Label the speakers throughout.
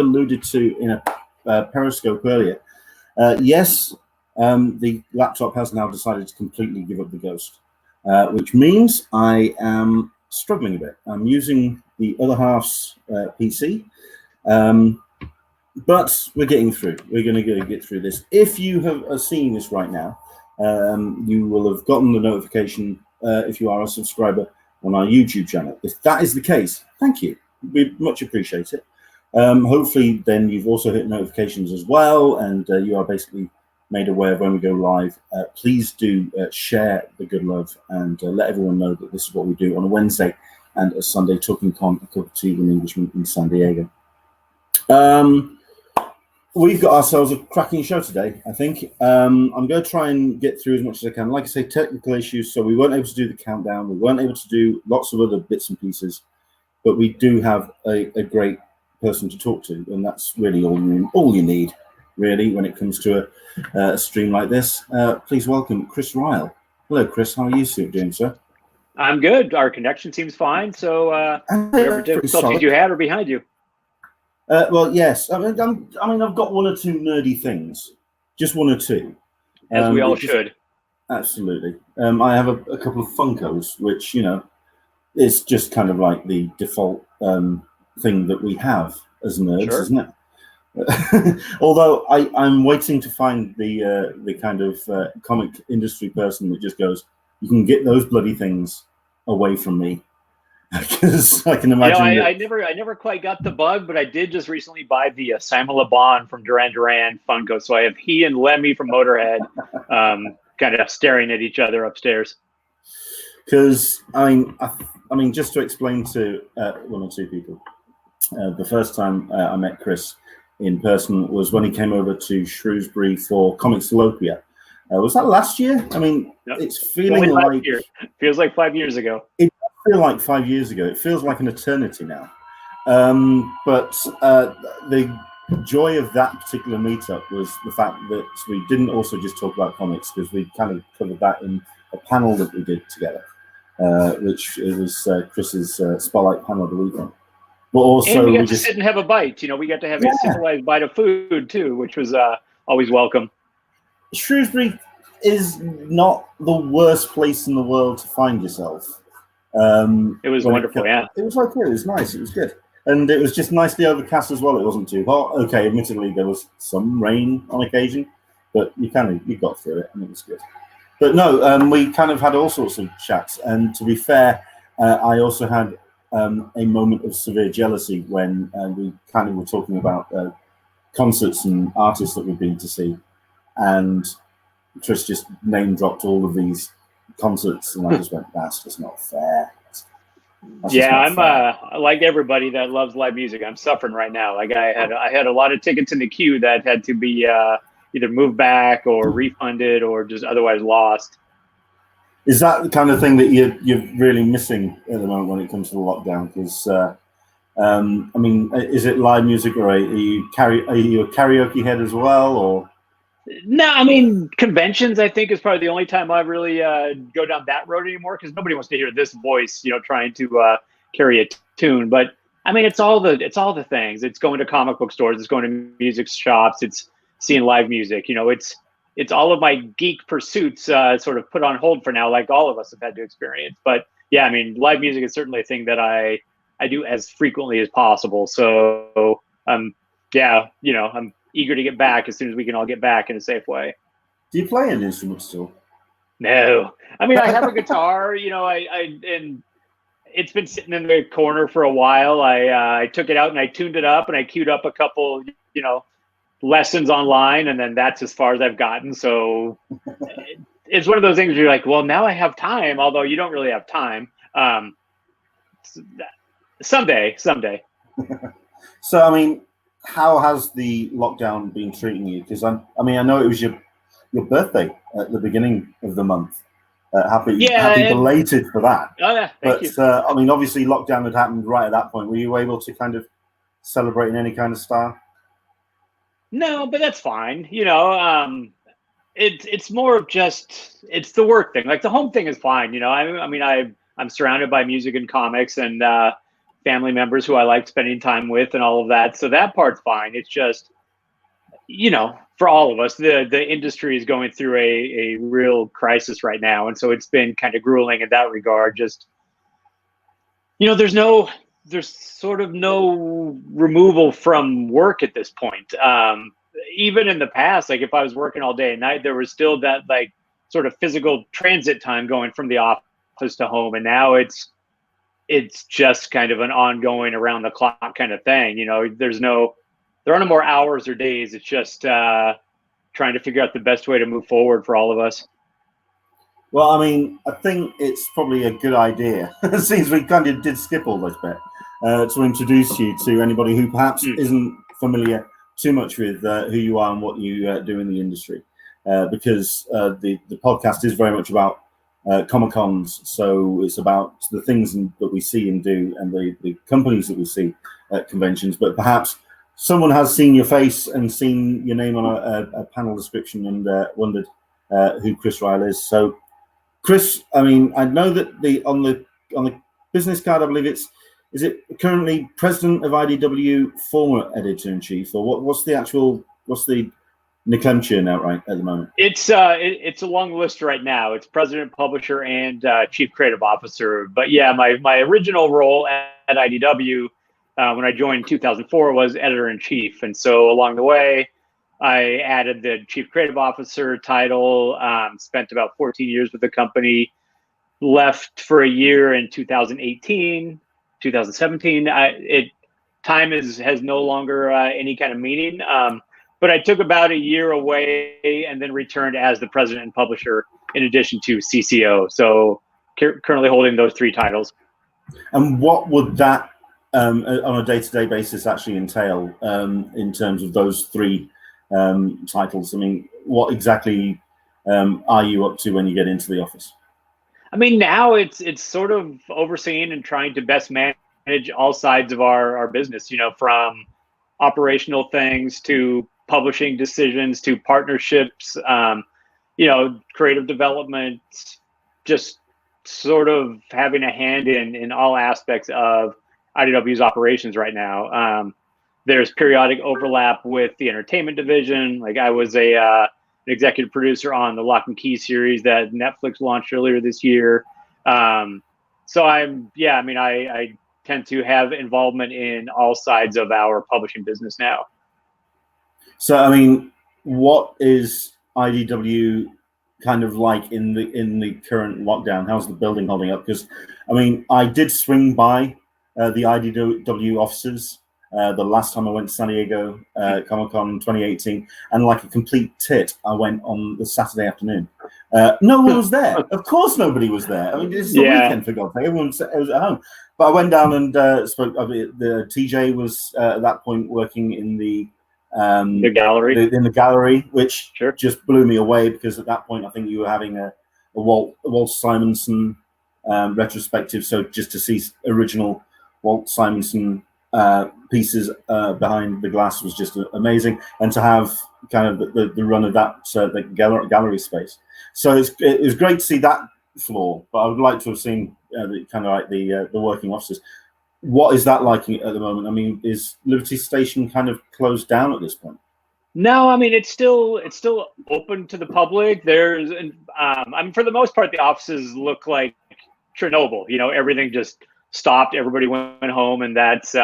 Speaker 1: alluded to in a Periscope earlier, yes, the laptop has now decided to completely give up the ghost, which means I am struggling a bit. I'm using the other half's PC, but we're getting through. We're going to get through this. If you have seen this right now, you will have gotten the notification if you are a subscriber on our YouTube channel. If that is the case, thank you. We much appreciate it. Hopefully then you've also hit notifications as well, and you are basically made aware of when we go live. Please do share the good love and let everyone know that this is what we do on a Wednesday and a Sunday, Talkin Con, a cup of tea with an Englishman in San Diego. We've got ourselves a cracking show today, I think. I'm going to try and get through as much as I can. Like I say, technical issues, so we weren't able to do the countdown. We weren't able to do lots of other bits and pieces, but we do have a great person to talk to, and that's really all you need, really, when it comes to a stream like this. Please welcome Chris Ryall. Hello, Chris. How are you doing, sir?
Speaker 2: I'm good. Our connection seems fine, so whatever difficulties you had are behind you.
Speaker 1: Well, yes. I mean, I've got one or two nerdy things, just one or two.
Speaker 2: As we all should.
Speaker 1: Absolutely. I have a couple of Funkos, which, you know, is just kind of like the default thing that we have as nerds, sure, isn't it? Although I'm waiting to find the kind of comic industry person that just goes, you can get those bloody things away from me. Because I can imagine.
Speaker 2: You know, I never quite got the bug, but I did just recently buy the Simon Le Bon from Duran Duran Funko. So I have he and Lemmy from Motorhead kind of staring at each other upstairs.
Speaker 1: Because I mean, just to explain to one or two people, the first time I met Chris in person was when he came over to Shrewsbury for Comixolopia. Was that last year? I mean, yep. It's feeling like
Speaker 2: feels like 5 years ago.
Speaker 1: It feels like 5 years ago. It feels like an eternity now. But the joy of that particular meetup was the fact that we didn't also just talk about comics, because we kind of covered that in a panel that we did together, which it was Chris's Spotlight panel of the weekend. But also,
Speaker 2: and we got to sit and have a bite. You know, we got to have a civilized bite of food too, which was always welcome.
Speaker 1: Shrewsbury is not the worst place in the world to find yourself.
Speaker 2: It was wonderful, yeah.
Speaker 1: It was okay. It was nice. It was good, and it was just nicely overcast as well. It wasn't too hot. Okay, admittedly there was some rain on occasion, but you got through it, and it was good. But no, we kind of had all sorts of chats, and to be fair, I also had a moment of severe jealousy when we kind of were talking about concerts and artists that we've been to see, and Chris just name dropped all of these concerts, and I just went, that's just not fair.
Speaker 2: I'm like everybody that loves live music. I'm suffering right now. Like I had a lot of tickets in the queue that had to be either moved back or refunded or just otherwise lost.
Speaker 1: Is that the kind of thing that you're really missing at the moment when it comes to the lockdown? Because I mean, is it live music, or are you a karaoke head as well, or?
Speaker 2: No, I mean, conventions, I think, is probably the only time I really go down that road anymore, because nobody wants to hear this voice, you know, trying to carry a tune. But I mean, it's all the things. It's going to comic book stores, it's going to music shops, it's seeing live music. You know, it's all of my geek pursuits sort of put on hold for now, like all of us have had to experience. But yeah, I mean, live music is certainly a thing that I do as frequently as possible. So yeah, you know, I'm eager to get back as soon as we can all get back in a safe way.
Speaker 1: Do you play an instrument still?
Speaker 2: No, I mean, I have a guitar, you know, and it's been sitting in the corner for a while. I took it out and I tuned it up and I queued up a couple, you know, lessons online, and then that's as far as I've gotten. So it's one of those things where you're like, well, now I have time, although you don't really have time. Someday.
Speaker 1: So, I mean, how has the lockdown been treating you? Because I mean, I know it was your birthday at the beginning of the month. Happy belated for that.
Speaker 2: Oh yeah, thank you.
Speaker 1: I mean, obviously, lockdown had happened right at that point. Were you able to kind of celebrate in any kind of style?
Speaker 2: No, but that's fine. You know, it's more of just it's the work thing. Like the home thing is fine. You know, I mean, I'm surrounded by music and comics, and family members who I like spending time with and all of that. So that part's fine. It's just, for all of us, the industry is going through a real crisis right now. And so it's been kind of grueling in that regard. Just, there's sort of no removal from work at this point. Even in the past, like if I was working all day and night, there was still that like sort of physical transit time going from the office to home. And now it's just kind of an ongoing around the clock kind of thing. There aren't more hours or days. It's just trying to figure out the best way to move forward for all of us.
Speaker 1: Well, I mean, I think it's probably a good idea, since we kind of did skip all this bit, to introduce you to anybody who perhaps isn't familiar too much with who you are and what you do in the industry, because the podcast is very much about Comic-Cons, so it's about the things that we see and do and the companies that we see at conventions, but perhaps someone has seen your face and seen your name on a panel description and wondered who Chris Ryall is. So Chris, I mean, I know that on the business card, I believe is it currently president of IDW, former editor-in-chief, or what's the nomenclature now, right, at the moment?
Speaker 2: It's a long list right now. It's president, publisher, and chief creative officer. But yeah, my original role at IDW when I joined in 2004 was editor-in-chief. And so along the way, I added the chief creative officer title, spent about 14 years with the company, left for a year in 2017. Time has no longer any kind of meaning. But I took about a year away and then returned as the president and publisher in addition to CCO. So currently holding those three titles.
Speaker 1: And what would that on a day-to-day basis actually entail in terms of those three titles? I mean, what exactly are you up to when you get into the office?
Speaker 2: I mean, now it's sort of overseeing and trying to best manage all sides of our business, from operational things to publishing decisions to partnerships, creative development, just sort of having a hand in all aspects of IDW's operations right now. There's periodic overlap with the entertainment division. Like I was an executive producer on the Lock and Key series that Netflix launched earlier this year. So I tend to have involvement in all sides of our publishing business now.
Speaker 1: So, I mean, what is IDW kind of like in the current lockdown? How's the building holding up? Because, I mean, I did swing by the IDW offices the last time I went to San Diego Comic-Con 2018, and like a complete tit, I went on the Saturday afternoon. No one was there. Of course, nobody was there. I mean, it's the weekend, for God's sake. Everyone was at home. But I went down and spoke. The TJ was at that point working in the
Speaker 2: gallery,
Speaker 1: in the gallery, which just blew me away, because at that point I think you were having a Walt Simonson retrospective. So just to see original Walt Simonson pieces behind the glass was just amazing, and to have kind of the run of that the gallery space. So it was great to see that floor, but I would like to have seen the working offices. What is that like at the moment? I mean, is Liberty Station kind of closed down at this point?
Speaker 2: No, I mean, it's still open to the public. There's, for the most part, the offices look like Chernobyl. Everything just stopped. Everybody went home, and that's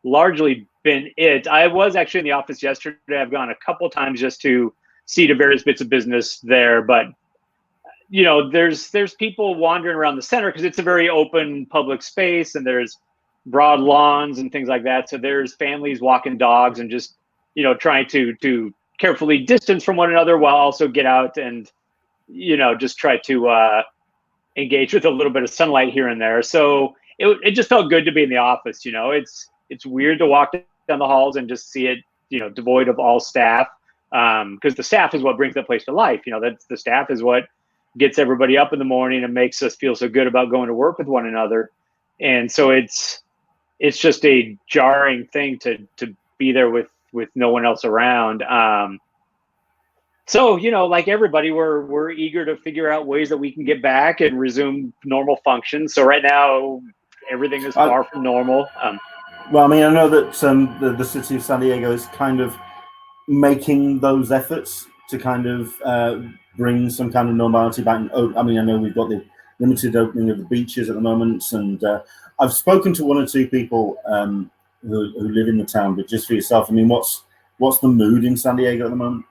Speaker 2: largely been it. I was actually in the office yesterday. I've gone a couple of times just to see the various bits of business there, but there's people wandering around the center because it's a very open public space, and there's broad lawns and things like that. So there's families walking dogs and just, trying to carefully distance from one another while also get out and, just try to engage with a little bit of sunlight here and there. So it just felt good to be in the office. It's weird to walk down the halls and just see it, devoid of all staff, because the staff is what brings the place to life. That's the staff is what gets everybody up in the morning and makes us feel so good about going to work with one another. And so it's just a jarring thing to be there with no one else around. So, like everybody, we're eager to figure out ways that we can get back and resume normal functions. So right now, everything is far from normal.
Speaker 1: Well, I mean, I know that the city of San Diego is kind of making those efforts to kind of bring some kind of normality back. I mean, I know we've got the limited opening of the beaches at the moment, and I've spoken to one or two people who live in the town. But just for yourself, I mean, what's the mood in San Diego at the moment?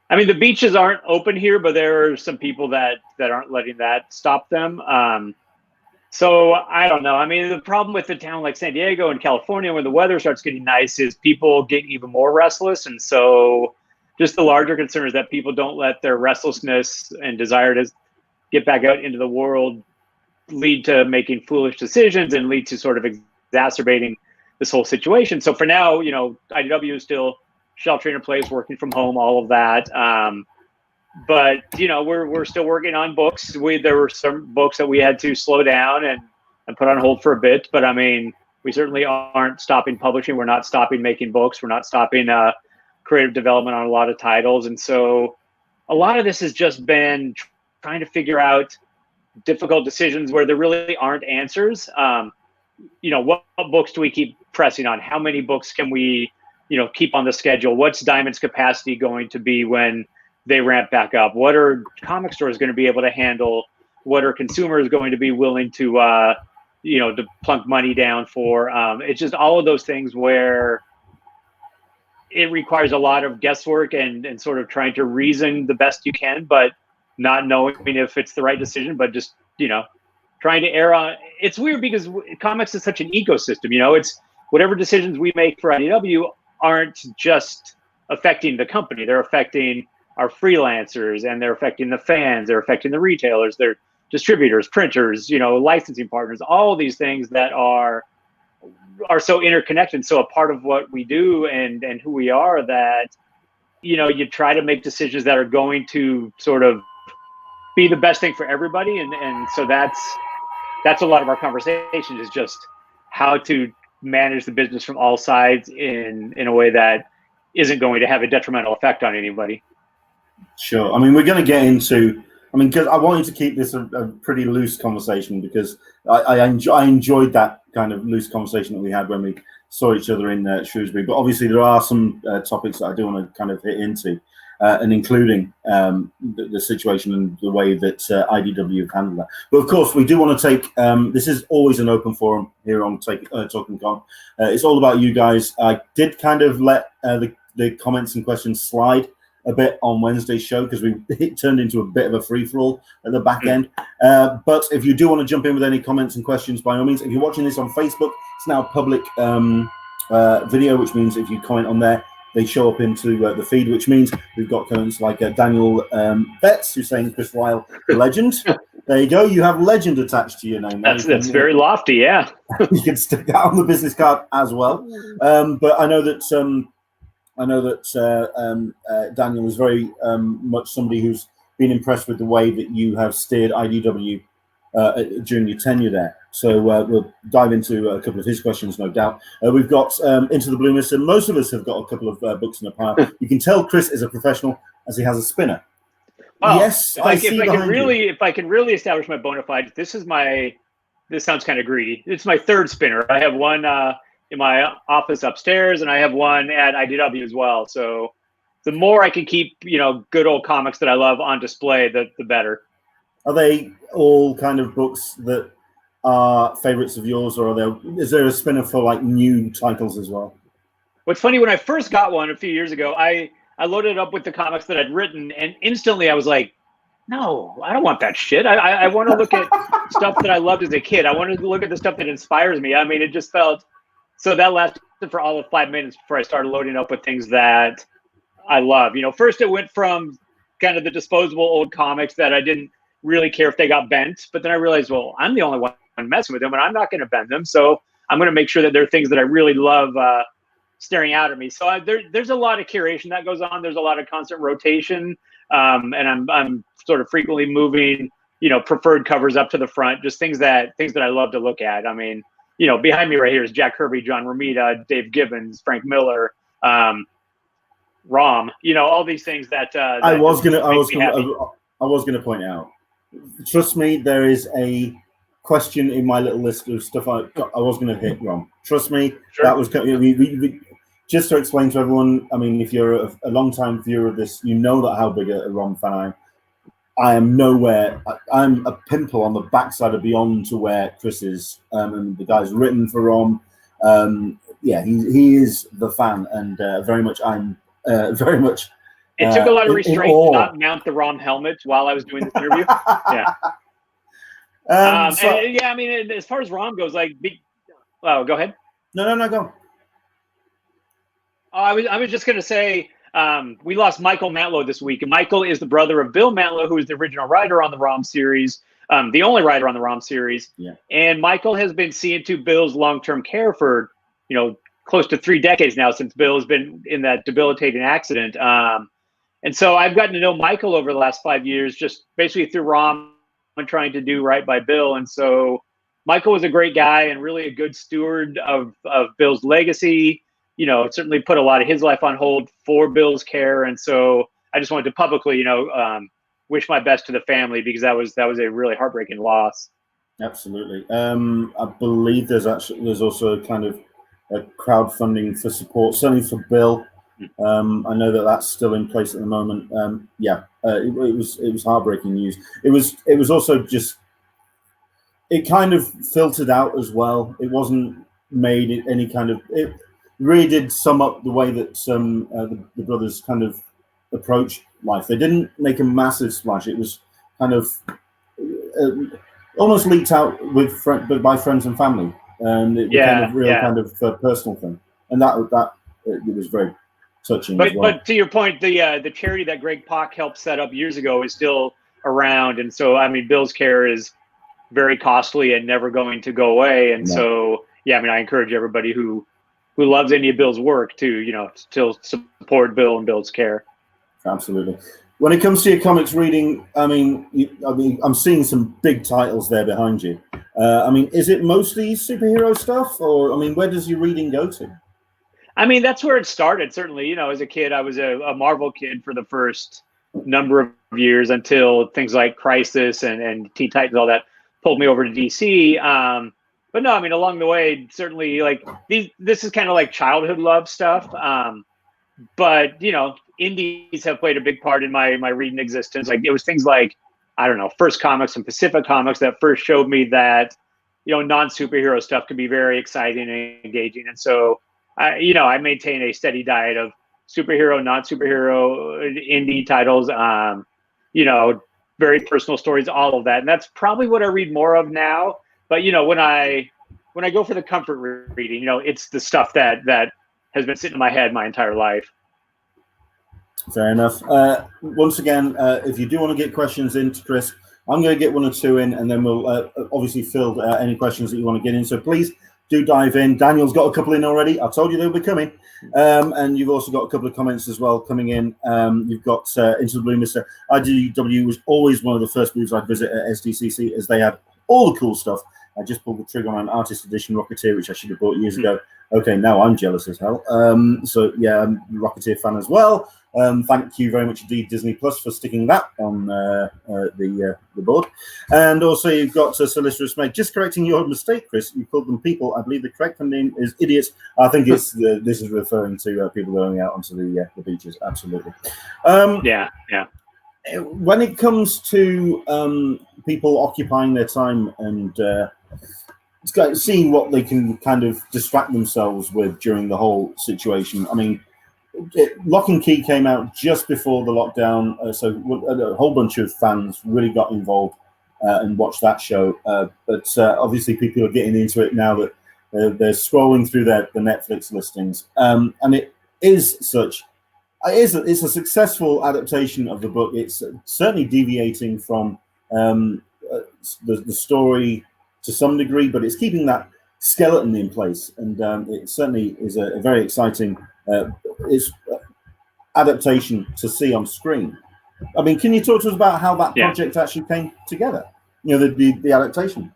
Speaker 2: I mean, the beaches aren't open here, but there are some people that aren't letting that stop them. So I don't know. I mean, the problem with a town like San Diego and California, when the weather starts getting nice, is people get even more restless. And so just the larger concern is that people don't let their restlessness and desire to get back out into the world lead to making foolish decisions and lead to sort of exacerbating this whole situation. So for now, you know, IDW is still sheltering in place, working from home, all of that. But you know, we're still working on books. There were some books that we had to slow down and put on hold for a bit. But I mean, we certainly aren't stopping publishing. We're not stopping making books. We're not stopping creative development on a lot of titles. And so a lot of this has just been trying to figure out difficult decisions where there really aren't answers. You know, what books do we keep pressing on? How many books can we, you know, keep on the schedule? What's Diamond's capacity going to be when they ramp back up? What are comic stores going to be able to handle? What are consumers going to be willing to, you know, to plunk money down for? It's just all of those things where it requires a lot of guesswork and sort of trying to reason the best you can, but not knowing if it's the right decision, but just, you know, trying to err on. It's weird because comics is such an ecosystem, you know, it's whatever decisions we make for IDW aren't just affecting the company. They're affecting our freelancers, and they're affecting the fans, they're affecting the retailers, they're distributors, printers, you know, licensing partners, all of these things that are so interconnected. So a part of what we do and who we are, that, you know, you try to make decisions that are going to sort of be the best thing for everybody. And so that's a lot of our conversation, is just how to manage the business from all sides in a way that isn't going to have a detrimental effect on anybody.
Speaker 1: Sure. I mean, we're going to get into, I mean, because I wanted to keep this a pretty loose conversation, because I enjoyed that kind of loose conversation that we had when we saw each other in Shrewsbury. But obviously there are some topics that I do want to kind of hit into, and including the situation and the way that IDW have handled that. But of course, we do want to take, this is always an open forum here on Talkin Con. It's all about you guys. I did kind of let the comments and questions slide a bit on Wednesday's show, because it turned into a bit of a free-for-all at the back end. But if you do want to jump in with any comments and questions, by all means. If you're watching this on Facebook, it's now a public video, which means if you comment on there, they show up into the feed, which means we've got comments like Daniel Betts, who's saying CHRIS RYALL, legend. There you go. You have legend attached to your name.
Speaker 2: That's very lofty, yeah.
Speaker 1: You can stick that on the business card as well. But I know that Daniel is very much somebody who's been impressed with the way that you have steered IDW during your tenure there. So we'll dive into a couple of his questions, no doubt. We've got Into the Blueness, and most of us have got a couple of books in the pile. You can tell Chris is a professional as he has a spinner.
Speaker 2: Well,
Speaker 1: yes,
Speaker 2: if I can really establish my bona fides, this sounds kind of greedy. It's my third spinner. I have one in my office upstairs, and I have one at IDW as well. So the more I can keep, you know, good old comics that I love on display, the better.
Speaker 1: Are they all kind of books that are favorites of yours, or is there a spinner for like new titles as well?
Speaker 2: What's funny, when I first got one a few years ago, I loaded it up with the comics that I'd written, and instantly I was like, no, I don't want that shit. I want to look at stuff that I loved as a kid. I wanted to look at the stuff that inspires me. I mean, it just felt, so that lasted for all of 5 minutes before I started loading up with things that I love. You know, first it went from kind of the disposable old comics that I didn't really care if they got bent, but then I realized, well, I'm the only one messing with them, and I'm not going to bend them. So I'm going to make sure that there are things that I really love staring out at me. So there's a lot of curation that goes on. There's a lot of constant rotation, and I'm sort of frequently moving, you know, preferred covers up to the front, just things that I love to look at. I mean, you know, behind me right here is Jack Kirby, John Romita, Dave Gibbons, Frank Miller, Rom. You know, all these things that I was gonna point out.
Speaker 1: Trust me, there is a question in my little list of stuff I was going to hit, Ron. Trust me,
Speaker 2: Sure.
Speaker 1: that was just to explain to everyone. I mean, if you're a long-time viewer of this, you know that how big a Ron fan I am. I am nowhere. I'm a pimple on the backside of beyond to where Chris is, and the guy's written for Ron. Yeah, he is the fan, and very much. I'm very much.
Speaker 2: It took a lot of restraint to not mount the Rom helmet while I was doing this interview. Yeah. And, yeah, I mean, as far as Rom goes, like, oh, go ahead.
Speaker 1: No, go.
Speaker 2: I was just gonna say, we lost Michael Matlow this week, and Michael is the brother of Bill Matlow, who is the original writer on the Rom series, the only writer on the Rom series.
Speaker 1: Yeah. And
Speaker 2: Michael has been seeing to Bill's long-term care for, close to 3 decades now, since Bill has been in that debilitating accident. And so I've gotten to know Michael over the last 5 years, just basically through Rom and trying to do right by Bill. And so Michael was a great guy and really a good steward of Bill's legacy. Certainly put a lot of his life on hold for Bill's care. And so I just wanted to publicly, wish my best to the family, because that was a really heartbreaking loss.
Speaker 1: Absolutely. I believe there's also kind of a crowdfunding for support, certainly for Bill. I know that's still in place at the moment. It was heartbreaking news. It was also just, it kind of filtered out as well. It wasn't made any kind of, it really did sum up the way that the brothers kind of approached life. They didn't make a massive splash. It was kind of almost leaked out but by friends and family, and it became a real kind of personal thing. And that it was very touching.
Speaker 2: But to your point, the charity that Greg Pak helped set up years ago is still around, and so I mean, Bill's care is very costly and never going to go away. And so I mean, I encourage everybody who loves any of Bill's work to still support Bill and Bill's care.
Speaker 1: Absolutely. When it comes to your comics reading, I mean, I'm seeing some big titles there behind you. I mean, is it mostly superhero stuff, or I mean, where does your reading go to?
Speaker 2: I mean, that's where it started. Certainly, as a kid, I was a Marvel kid for the first number of years until things like Crisis and Teen Titans, all that pulled me over to DC. But no, I mean, along the way, certainly, like this is kind of like childhood love stuff. But indies have played a big part in my reading existence. Like, it was things like, I don't know, First Comics and Pacific Comics that first showed me that non-superhero stuff can be very exciting and engaging. And so I maintain a steady diet of superhero, non-superhero, indie titles, very personal stories, all of that. And that's probably what I read more of now. But, when I go for the comfort reading, it's the stuff that has been sitting in my head my entire life.
Speaker 1: Fair enough. Once again, if you do want to get questions into Chris, I'm going to get 1 or 2 in, and then we'll obviously fill any questions that you want to get in. So please do dive in. Daniel's got a couple in already. I told you they'll be coming. And you've also got a couple of comments as well coming in. You've got Into the Blue, Mr. IDW was always one of the first booths I'd visit at SDCC, as they had all the cool stuff. I just pulled the trigger on an artist edition Rocketeer, which I should have bought years ago. Okay, now I'm jealous as hell. So yeah, I'm a Rocketeer fan as well. Thank you very much indeed, Disney Plus, for sticking that on the board. And also you've got Solicitor Smeg. Just correcting your mistake, Chris. You called them people. I believe the correct name is idiots. I think it's this is referring to people going out onto the beaches. Absolutely.
Speaker 2: Yeah.
Speaker 1: When it comes to people occupying their time and seeing what they can kind of distract themselves with during the whole situation, I mean, Lock and Key came out just before the lockdown, so a whole bunch of fans really got involved and watched that show. But obviously, people are getting into it now that they're scrolling through the Netflix listings, and it is such. It's a successful adaptation of the book. It's certainly deviating from the story to some degree, but it's keeping that skeleton in place, and it certainly is a very exciting adaptation to see on screen. I mean, can you talk to us about how that project actually came together? The adaptation.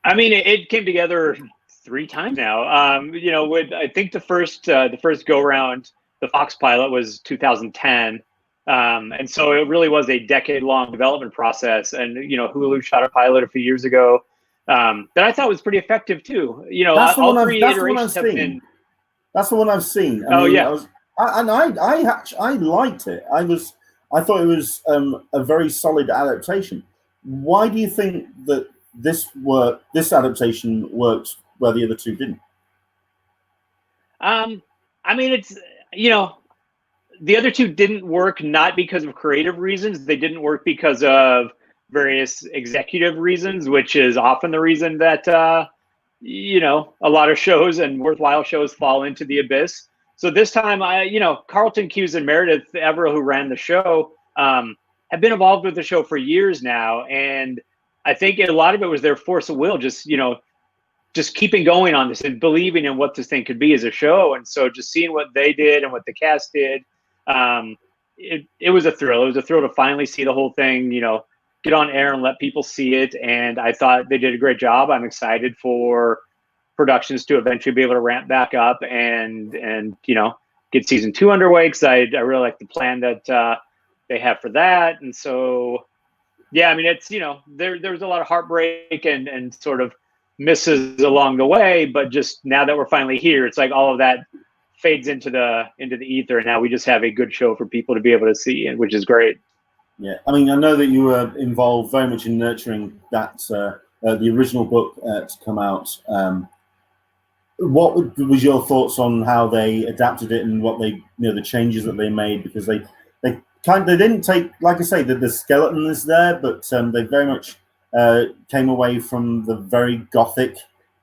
Speaker 2: I mean, it came together 3 times now. I think the first go around, the Fox pilot was 2010. And so it really was a decade-long development process. And, Hulu shot a pilot a few years ago that I thought was pretty effective too.
Speaker 1: That's the
Speaker 2: all
Speaker 1: one
Speaker 2: three iterations have been.
Speaker 1: That's the one I've seen.
Speaker 2: Yeah.
Speaker 1: I liked it. I thought it was a very solid adaptation. Why do you think that this adaptation worked where the other two didn't?
Speaker 2: It's the other two didn't work not because of creative reasons. They didn't work because of various executive reasons, which is often the reason that a lot of shows and worthwhile shows fall into the abyss. So this time, Carlton Cuse and Meredith Everill, who ran the show, have been involved with the show for years now, and I think a lot of it was their force of will, just keeping going on this and believing in what this thing could be as a show. And so just seeing what they did and what the cast did, it was a thrill. It was a thrill to finally see the whole thing, get on air and let people see it. And I thought they did a great job. I'm excited for productions to eventually be able to ramp back up and get season 2 underway, because I really like the plan that they have for that. And so, yeah, it's, there was a lot of heartbreak and sort of misses along the way, but just now that we're finally here, it's like all of that fades into the ether, and now we just have a good show for people to be able to see, and which is great.
Speaker 1: Yeah, I know that you were involved very much in nurturing that the original book to come out. What was your thoughts on how they adapted it and what they, the changes that they made? Because they didn't take, like I say, the skeleton is there, but they very much came away from the very gothic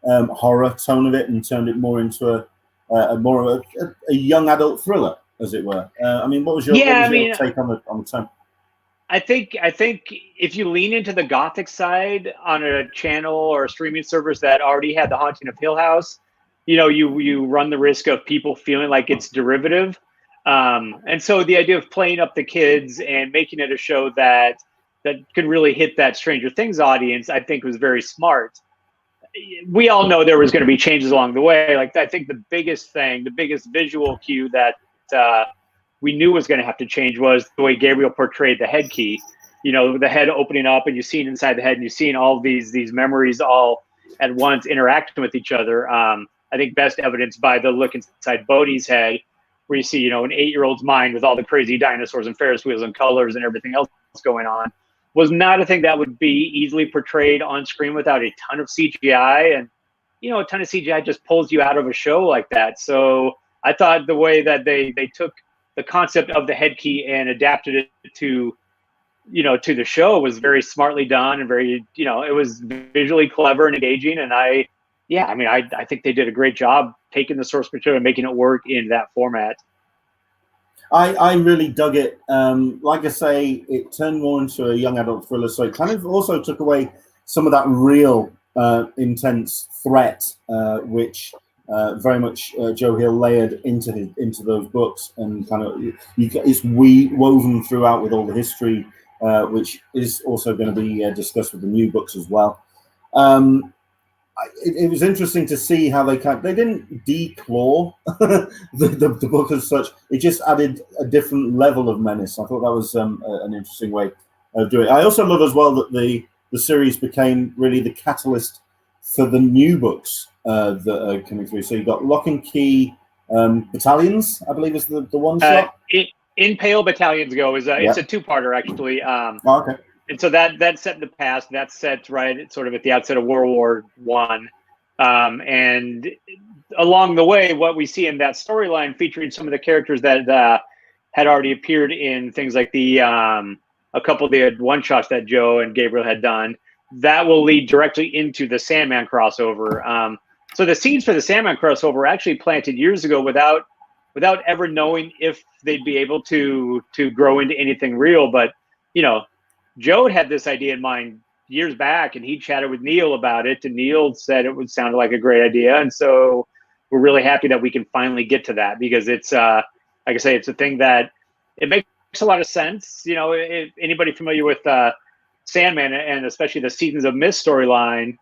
Speaker 1: horror tone of it and turned it more into a young adult thriller, as it were. What was your take on the tone?
Speaker 2: I think if you lean into the gothic side on a channel or a streaming service that already had The Haunting of Hill House, you run the risk of people feeling like it's derivative. And so the idea of playing up the kids and making it a show that could really hit that Stranger Things audience, I think was very smart. We all know there was going to be changes along the way. Like, I think the biggest visual cue that we knew was going to have to change was the way Gabriel portrayed the head key. The head opening up, and you've seen inside the head, and you've seen all these memories all at once interacting with each other. I think best evidenced by the look inside Bodhi's head, where you see, an 8-year-old's mind with all the crazy dinosaurs and Ferris wheels and colors and everything else going on, was not a thing that would be easily portrayed on screen without a ton of CGI. And, a ton of CGI just pulls you out of a show like that. So I thought the way that they took the concept of the head key and adapted it to the show was very smartly done and very, it was visually clever and engaging. And I think they did a great job taking the source material and making it work in that format.
Speaker 1: I really dug it. Like I say, it turned more into a young adult thriller, so it kind of also took away some of that real intense threat, which very much Joe Hill layered into those books, and kind of it's woven throughout with all the history, which is also going to be discussed with the new books as well. It was interesting to see how they didn't declaw the book as such. It just added a different level of menace. I thought that was an interesting way of doing it. I also love as well that the series became really the catalyst for the new books that are coming through. So you've got Lock and Key Battalions, I believe is the one shot.
Speaker 2: In Pale Battalions Go is it's a 2-parter actually.
Speaker 1: Okay.
Speaker 2: And so that's set in the past. That's set right sort of at the outset of World War I. And along the way, what we see in that storyline featuring some of the characters that had already appeared in things like a couple of the one-shots that Joe and Gabriel had done, that will lead directly into the Sandman crossover. So the seeds for the Sandman crossover were actually planted years ago without ever knowing if they'd be able to grow into anything real. But, Joe had this idea in mind years back, and he chatted with Neil about it, and Neil said it would sound like a great idea. And so we're really happy that we can finally get to that, because it's, like I say, it's a thing that it makes a lot of sense. If anybody familiar with Sandman, and especially the Seasons of Mist storyline,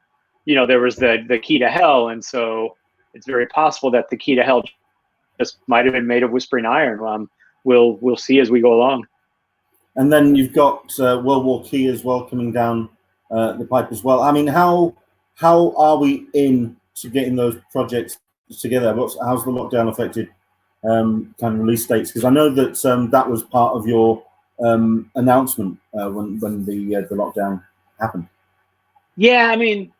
Speaker 2: there was the key to hell. And so it's very possible that the key to hell just might have been made of whispering iron. We'll see as we go along.
Speaker 1: And then you've got World War Key as well coming down the pipe as well. I mean, how are we in to getting those projects together? How's the lockdown affected kind of release dates? Because I know that that was part of your announcement when the lockdown happened.
Speaker 2: Yeah, I mean,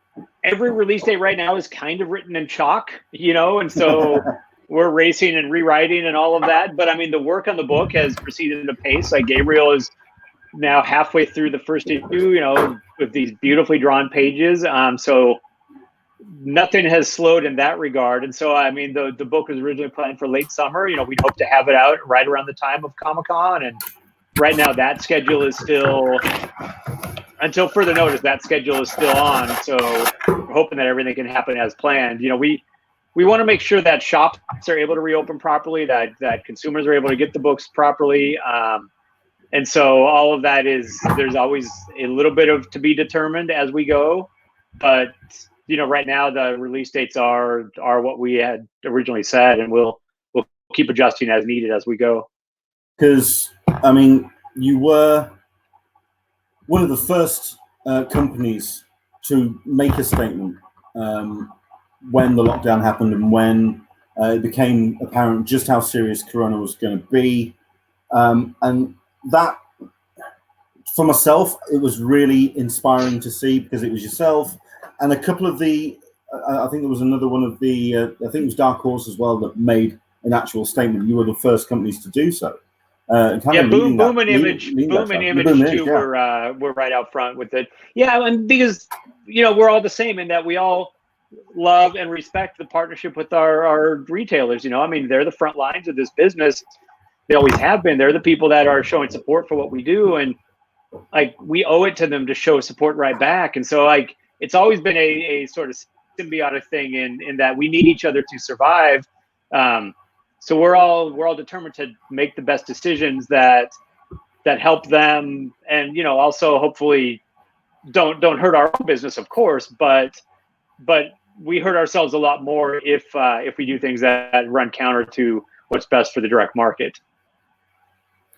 Speaker 2: every release date right now is kind of written in chalk, you know, and so we're racing and rewriting and all of that. But I mean, the work on the book has proceeded at a pace. Like Gabriel is now halfway through the first issue, you know, with these beautifully drawn pages. So nothing has slowed in that regard. And so, I mean, the book was originally planned for late summer. You know, we'd hope to have it out right around the time of Comic-Con. And right now that schedule is still, until further notice, that schedule is still on. So we're hoping that everything can happen as planned. You know, we want to make sure that shops are able to reopen properly, that consumers are able to get the books properly. And so all of that there's always a little bit of to be determined as we go. But, you know, right now the release dates are what we had originally said, and we'll keep adjusting as needed as we go.
Speaker 1: Because, I mean, you were one of the first companies to make a statement when the lockdown happened and when it became apparent just how serious Corona was going to be. And that, for myself, it was really inspiring to see, because it was yourself and a couple of the, I think there was another one of the, I think it was Dark Horse as well, that made an actual statement. You were the first companies to do so.
Speaker 2: Yeah, Boom and Image too. Yeah. We're right out front with it. Yeah, and because, you know, we're all the same in that we all love and respect the partnership with our retailers. You know, I mean, they're the front lines of this business. They always have been. They're the people that are showing support for what we do, and like we owe it to them to show support right back. And so, like, it's always been a sort of symbiotic thing in that we need each other to survive. So we're all determined to make the best decisions that help them, and, you know, also hopefully don't hurt our own business, of course, but we hurt ourselves a lot more if we do things that run counter to what's best for the direct market.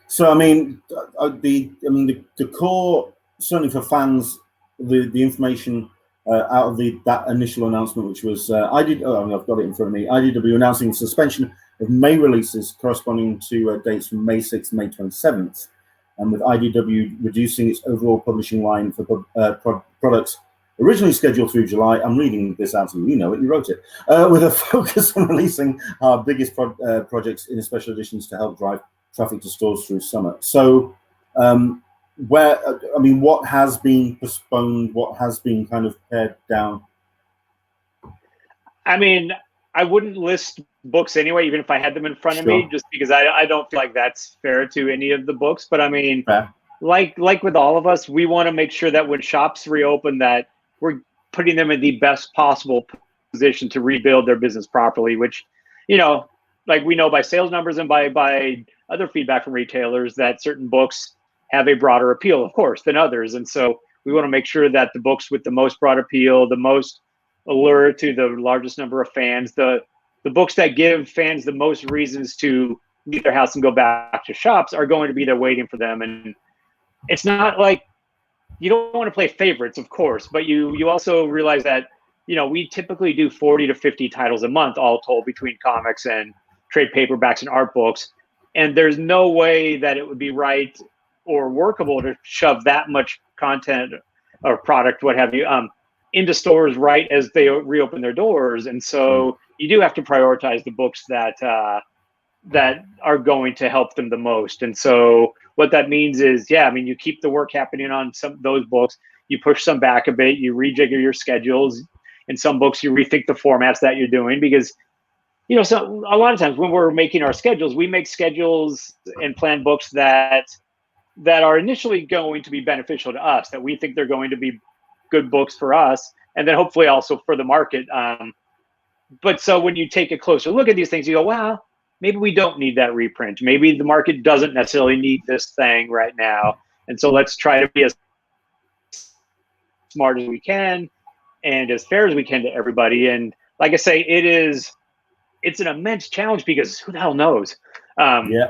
Speaker 1: So I mean, the core, certainly for fans, the information out of that initial announcement, which was I've got it in front of me. IDW announcing the suspension of May releases corresponding to dates from May 6th, May 27th, and with IDW reducing its overall publishing line for products originally scheduled through July. I'm reading this out to you. You know it. You wrote it. With a focus on releasing our biggest projects in special editions to help drive traffic to stores through summer. So, what has been postponed? What has been kind of pared down? I
Speaker 2: mean, I wouldn't list books anyway, even if I had them in front of me, just because I don't feel like that's fair to any of the books. But I mean, like with all of us, we want to make sure that when shops reopen, that we're putting them in the best possible position to rebuild their business properly, which, you know, like we know by sales numbers and by other feedback from retailers that certain books have a broader appeal, of course, than others. And so we want to make sure that the books with the most broad appeal, the most allure to the largest number of fans, the books that give fans the most reasons to leave their house and go back to shops are going to be there waiting for them. And it's not like, you don't want to play favorites, of course, but you also realize that, you know, we typically do 40 to 50 titles a month, all told, between comics and trade paperbacks and art books. And there's no way that it would be right or workable to shove that much content or product, what have you, into stores right as they reopen their doors. And so you do have to prioritize the books that are going to help them the most. And so what that means is, yeah, I mean, you keep the work happening on some of those books, you push some back a bit, you rejigger your schedules. In some books, you rethink the formats that you're doing, because, you know, so a lot of times when we're making our schedules, we make schedules and plan books that are initially going to be beneficial to us, that we think they're going to be good books for us, and then hopefully also for the market. But so when you take a closer look at these things, you go, wow, maybe we don't need that reprint. Maybe the market doesn't necessarily need this thing right now. And so let's try to be as smart as we can and as fair as we can to everybody. And like I say, it's an immense challenge, because who the hell knows?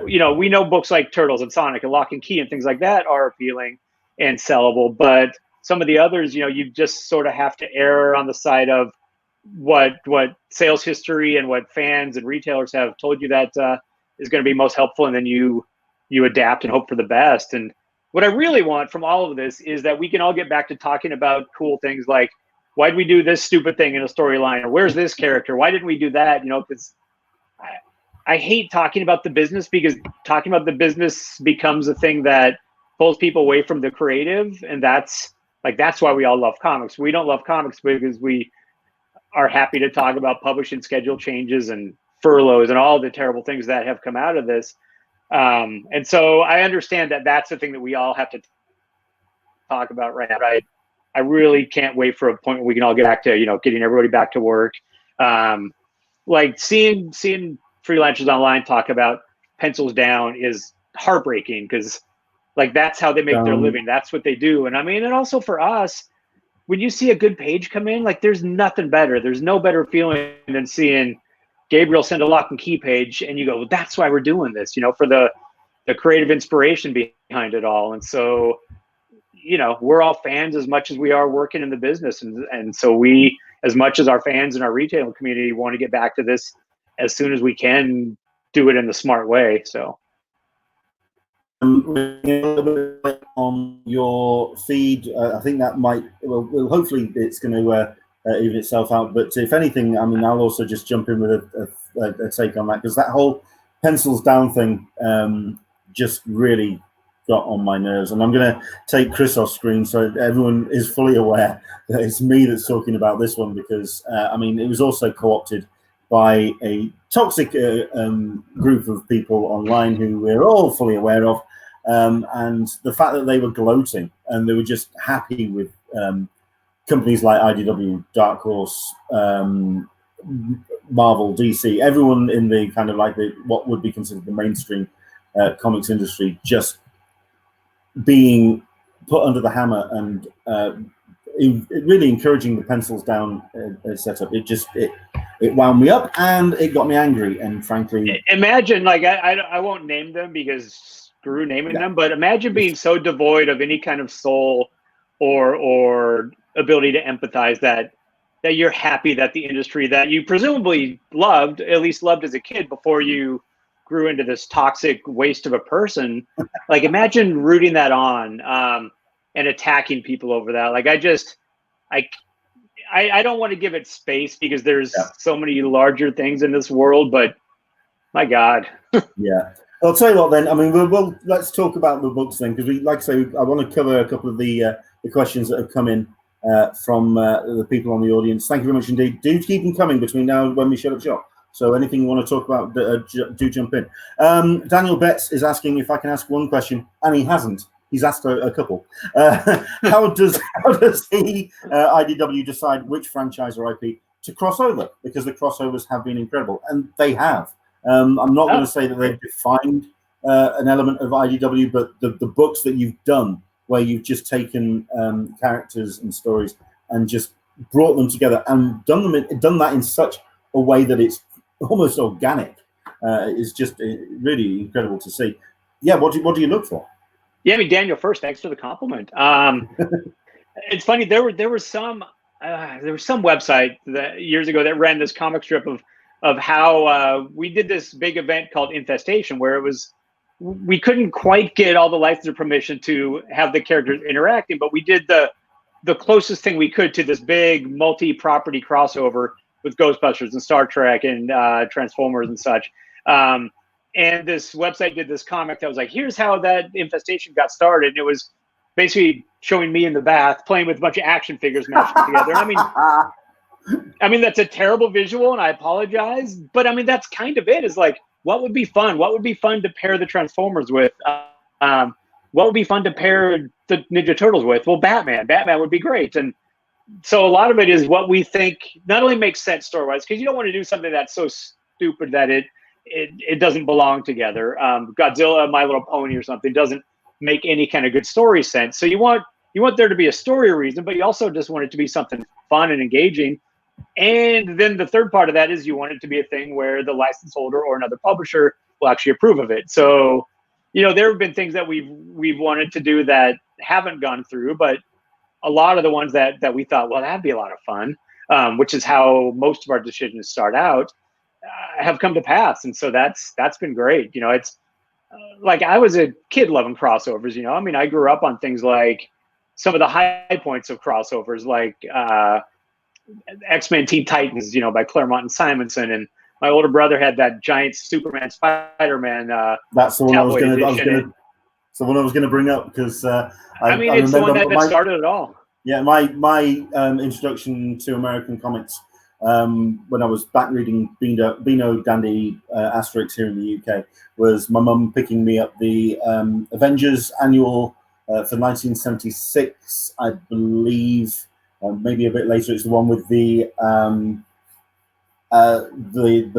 Speaker 2: You know, we know books like Turtles and Sonic and Lock and Key and things like that are appealing and sellable, but some of the others, you know, you just sort of have to err on the side of what sales history and what fans and retailers have told you that is going to be most helpful, and then you adapt and hope for the best. And what I really want from all of this is that we can all get back to talking about cool things like, why did we do this stupid thing in a storyline, or where's this character, why didn't we do that? You know, because I hate talking about the business, because talking about the business becomes a thing that pulls people away from the creative, and that's why we all love comics. We don't love comics because we are happy to talk about publishing schedule changes and furloughs and all the terrible things that have come out of this. And so I understand that that's the thing that we all have to talk about right now. I really can't wait for a point where we can all get back to, you know, getting everybody back to work. Like seeing freelancers online talk about pencils down is heartbreaking, because like that's how they make their living. That's what they do. And I mean, and also for us, when you see a good page come in, like there's nothing better. There's no better feeling than seeing Gabriel send a Lock and Key page and you go, well, that's why we're doing this, you know, for the creative inspiration behind it all. And so, you know, we're all fans as much as we are working in the business. And so we, as much as our fans and our retail community, want to get back to this as soon as we can, do it in the smart way. So.
Speaker 1: On your feed, I think that might, well hopefully it's going to even itself out, but if anything, I mean, I'll also just jump in with a take on that, because that whole pencils down thing just really got on my nerves. And I'm going to take Chris off screen so everyone is fully aware that it's me that's talking about this one, because I mean, it was also co-opted by a toxic group of people online who we're all fully aware of. And the fact that they were gloating and they were just happy with companies like IDW, Dark Horse, Marvel, DC, everyone in the kind of like what would be considered the mainstream comics industry, just being put under the hammer and really encouraging the pencils down setup. It wound me up and it got me angry. And frankly,
Speaker 2: imagine, like, I won't name them because screw naming them, but imagine being so devoid of any kind of soul or ability to empathize that you're happy that the industry that you presumably loved, at least loved as a kid before you grew into this toxic waste of a person, like imagine rooting that on and attacking people over that. Like I don't want to give it space because there's so many larger things in this world, but my God.
Speaker 1: Yeah. I'll tell you what then, I mean, we'll let's talk about the books then, because we, like I say, I want to cover a couple of the questions that have come in from the people on the audience. Thank you very much indeed. Do keep them coming between now and when we shut up shop. So anything you want to talk about, do jump in. Daniel Betts is asking if I can ask one question, and he hasn't. He's asked a couple. How does the IDW decide which franchise or IP to cross over? Because the crossovers have been incredible, and they have. I'm not going to say that they've defined an element of IDW, but the books that you've done, where you've just taken characters and stories and just brought them together and done that in such a way that it's almost organic, is just really incredible to see. Yeah, what do you look for?
Speaker 2: Yeah, I mean, Daniel, first, thanks for the compliment. It's funny, there was some website that years ago that ran this comic strip of how we did this big event called Infestation, where we couldn't quite get all the licensor permission to have the characters interacting, but we did the closest thing we could to this big multi-property crossover with Ghostbusters and Star Trek and Transformers and such. And this website did this comic that was like, here's how that Infestation got started. And it was basically showing me in the bath playing with a bunch of action figures mashed together. I mean, that's a terrible visual, and I apologize, but I mean, that's kind of it. Is like, what would be fun? What would be fun to pair the Transformers with? What would be fun to pair the Ninja Turtles with? Well, Batman would be great. And so a lot of it is what we think not only makes sense story-wise, because you don't want to do something that's so stupid that it doesn't belong together. Godzilla, My Little Pony or something doesn't make any kind of good story sense. So you want there to be a story reason, but you also just want it to be something fun and engaging. And then the third part of that is you want it to be a thing where the license holder or another publisher will actually approve of it. So, you know, there have been things that we've wanted to do that haven't gone through, but a lot of the ones that we thought, well, that'd be a lot of fun, which is how most of our decisions start out, have come to pass. And so that's been great. You know, it's like I was a kid loving crossovers, you know. I mean, I grew up on things like some of the high points of crossovers, like X-Men Teen Titans, you know, by Claremont and Simonson. And my older brother had that giant Superman Spider-Man
Speaker 1: that's the one I was going to bring up, because
Speaker 2: I mean, it's the one that started it all.
Speaker 1: Yeah, my introduction to American comics, when I was back reading Beano Dandy Asterix here in the UK, was my mum picking me up the Avengers annual for 1976, I believe, maybe a bit later. It's the one with the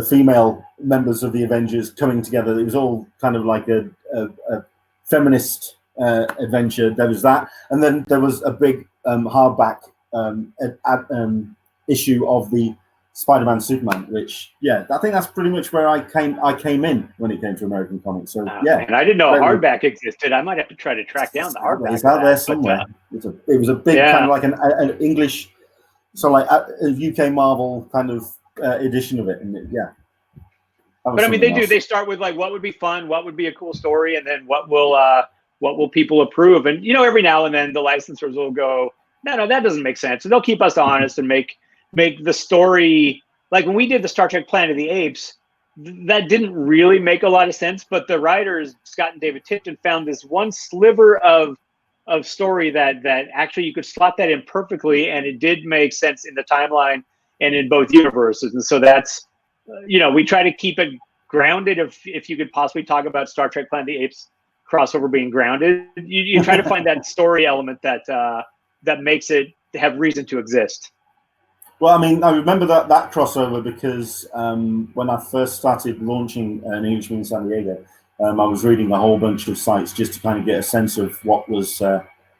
Speaker 1: female members of the Avengers coming together. It was all kind of like a feminist adventure. There was that, and then there was a big hardback issue of the Spider-Man Superman, which, yeah, I think that's pretty much where I came in when it came to American comics. So yeah,
Speaker 2: and I didn't know hardback existed. I might have to try to track down the hardback.
Speaker 1: It's out there somewhere. It was a big kind of like an English, so like a UK Marvel kind of edition of it, and but I mean, they start with like, what would be fun, what would be a cool story, and then what will people approve? And you know, every now and then the licensors will go, no, that doesn't make sense, and they'll keep us honest and make the story, like when we did the Star Trek Planet of the Apes, that didn't really make a lot of sense, but the writers, Scott and David Tipton, found this one sliver of story that actually you could slot that in perfectly, and it did make sense in the timeline and in both universes. And so that's, you know, we try to keep it grounded. If you could possibly talk about Star Trek Planet of the Apes crossover being grounded, you try to find that story element that makes it have reason to exist. Well, I mean, I remember that crossover because when I first started launching an Englishman in San Diego, I was reading a whole bunch of sites just to kind of get a sense of what was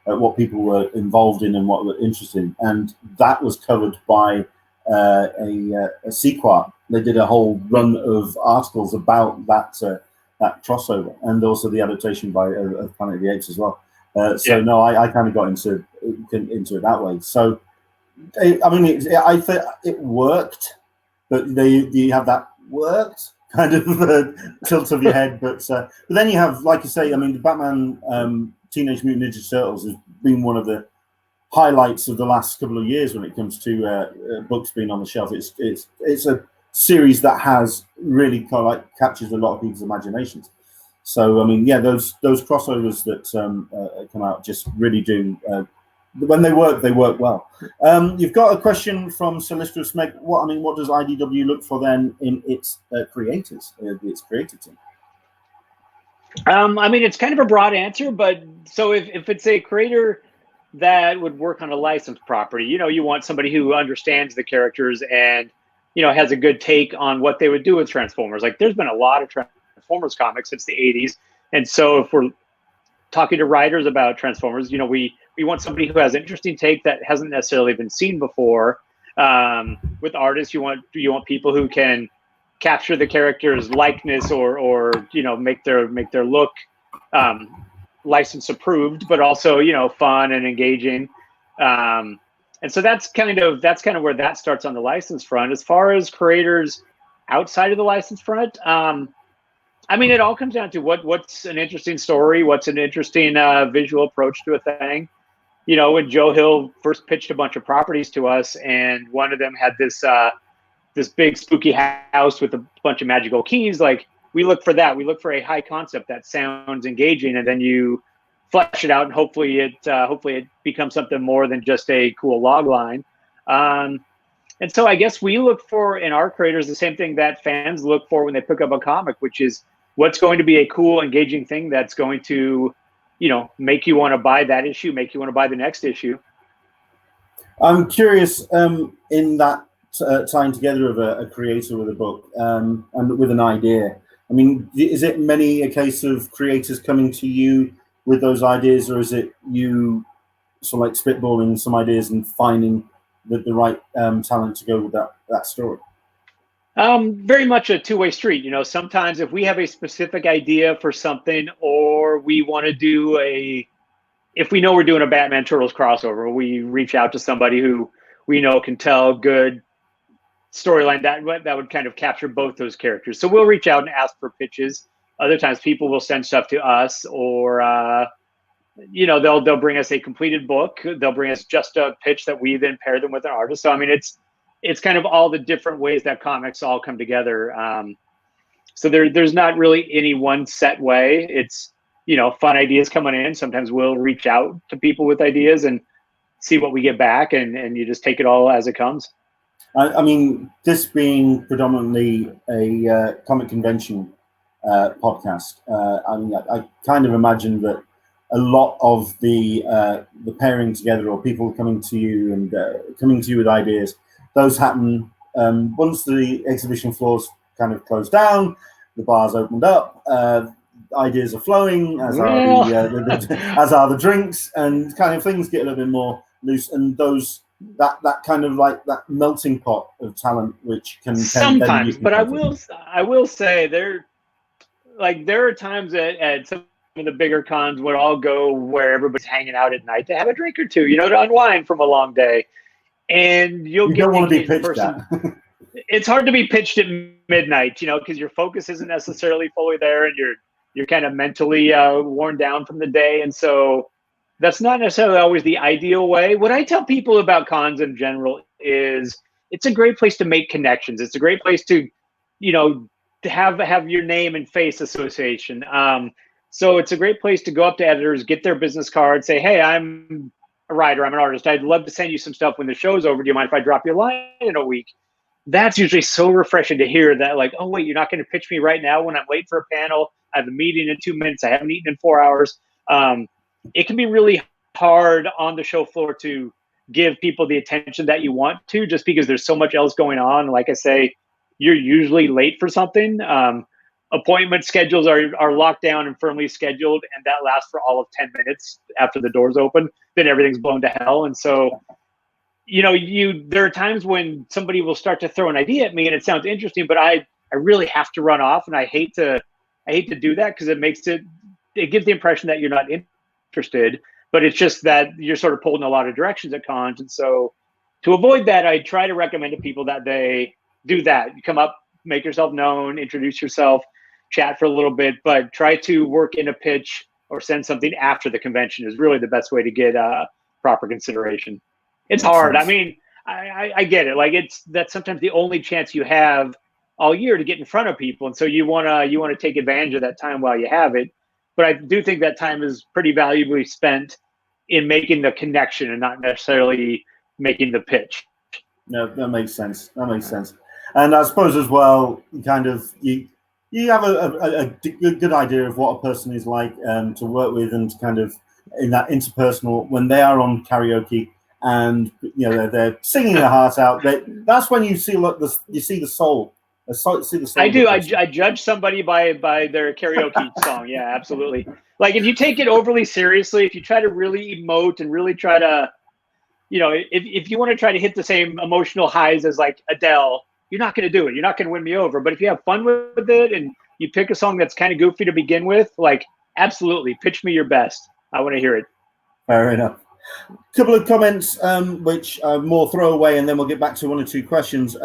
Speaker 1: what people were involved in and what were interested in, and that was covered by a CHRIS. They did a whole run of articles about that crossover, and also the adaptation by Planet of the Apes as well. No, I kind of got into it that way. So. I mean, I think it worked, but you have that worked kind of tilt of your head. But then you have, like you say, I mean, the Batman Teenage Mutant Ninja Turtles has been one of the highlights of the last couple of years when it comes to books being on the shelf. It's a series that has really kind of like captures a lot of people's imaginations. So I mean, yeah, those crossovers that come out just really do. When they work well. You've got a question from Solicitor Smeg. What does IDW look for then in its creators, its creative team?
Speaker 2: I mean, it's kind of a broad answer, but so if it's a creator that would work on a licensed property, you know, you want somebody who understands the characters and, you know, has a good take on what they would do with Transformers. Like, there's been a lot of Transformers comics since the 80s. And so if we're talking to writers about Transformers, you know, we want somebody who has an interesting take that hasn't necessarily been seen before. With artists, you want people who can capture the character's likeness or you know, make their look license approved, but also, you know, fun and engaging. And so that's kind of where that starts on the license front. As far as creators outside of the license front, I mean, it all comes down to what's an interesting story, what's an interesting visual approach to a thing. You know, when Joe Hill first pitched a bunch of properties to us, and one of them had this big spooky house with a bunch of magical keys, like, we look for that. We look for a high concept that sounds engaging, and then you flesh it out, and hopefully it becomes something more than just a cool log line. And so I guess we look for in our creators the same thing that fans look for when they pick up a comic, which is what's going to be a cool, engaging thing that's going to, you know, make you want to buy that issue, make you want to buy the next issue.
Speaker 1: I'm curious, in that tying together of a creator with a book and with an idea. I mean, is it many a case of creators coming to you with those ideas, or is it you sort of like spitballing some ideas and finding the right talent to go with that story?
Speaker 2: Very much a two-way street. Sometimes if we have a specific idea for something, or we want to do if we know we're doing a Batman Turtles crossover, we reach out to somebody who we know can tell good storyline that would kind of capture both those characters. So we'll reach out and ask for pitches. Other times people will send stuff to us, or they'll bring us a completed book. They'll bring us just a pitch that we then pair them with an artist. So I mean, it's kind of all the different ways that comics all come together. So there's not really any one set way. It's fun ideas coming in. Sometimes we'll reach out to people with ideas and see what we get back, and you just take it all as it comes.
Speaker 1: I mean, this being predominantly a comic convention podcast, I kind of imagine that a lot of the pairing together, or people coming to you and coming to you with ideas, those happen once the exhibition floors kind of closed down, the bars opened up, ideas are flowing, as are the drinks, and kind of things get a little bit more loose, and that kind of like that melting pot of talent, which can
Speaker 2: sometimes. But I will say there are times at some of the bigger cons would all go where everybody's hanging out at night to have a drink or two, to unwind from a long day, and you don't want to be pitched at. It's hard to be pitched at midnight, because your focus isn't necessarily fully there, and you're kind of mentally worn down from the day, and so that's not necessarily always the ideal way. What I tell people about cons in general is it's a great place to make connections. It's a great place to, to have your name and face association. So it's a great place to go up to editors, get their business card, say, hey, I'm a writer, I'm an artist. I'd love to send you some stuff when the show's over. Do you mind if I drop you a line in a week? That's usually so refreshing to hear that, like, oh, wait, you're not going to pitch me right now when I'm late for a panel. I have a meeting in 2 minutes. I haven't eaten in 4 hours. It can be really hard on the show floor to give people the attention that you want to, just because there's so much else going on. Like I say, you're usually late for something. Appointment schedules are locked down and firmly scheduled, and that lasts for all of 10 minutes after the doors open. Then everything's blown to hell. And so, there are times when somebody will start to throw an idea at me and it sounds interesting, but I really have to run off, and I hate to do that, because it gives the impression that you're not interested, but it's just that you're sort of pulled in a lot of directions at cons. And so to avoid that, I try to recommend to people that they do that. You come up, make yourself known, introduce yourself, chat for a little bit, but try to work in a pitch or send something after the convention is really the best way to get proper consideration. It's hard. I mean, I get it. Like, that's sometimes the only chance you have all year to get in front of people. And so you want to take advantage of that time while you have it. But I do think that time is pretty valuably spent in making the connection and not necessarily making the pitch.
Speaker 1: No, that makes sense. And I suppose as well, kind of you have a good idea of what a person is like to work with, and to kind of in that interpersonal, when they are on karaoke and they're singing their heart out. That's when you see the soul. I
Speaker 2: do. I judge somebody by their karaoke song. Yeah, absolutely. Like, if you take it overly seriously, if you try to really emote and really try to, if you want to try to hit the same emotional highs as like Adele, you're not going to do it. You're not going to win me over. But if you have fun with it and you pick a song that's kind of goofy to begin with, like, absolutely, pitch me your best. I want to hear it.
Speaker 1: Fair enough. Couple of comments, which are more throwaway, and then we'll get back to one or two questions.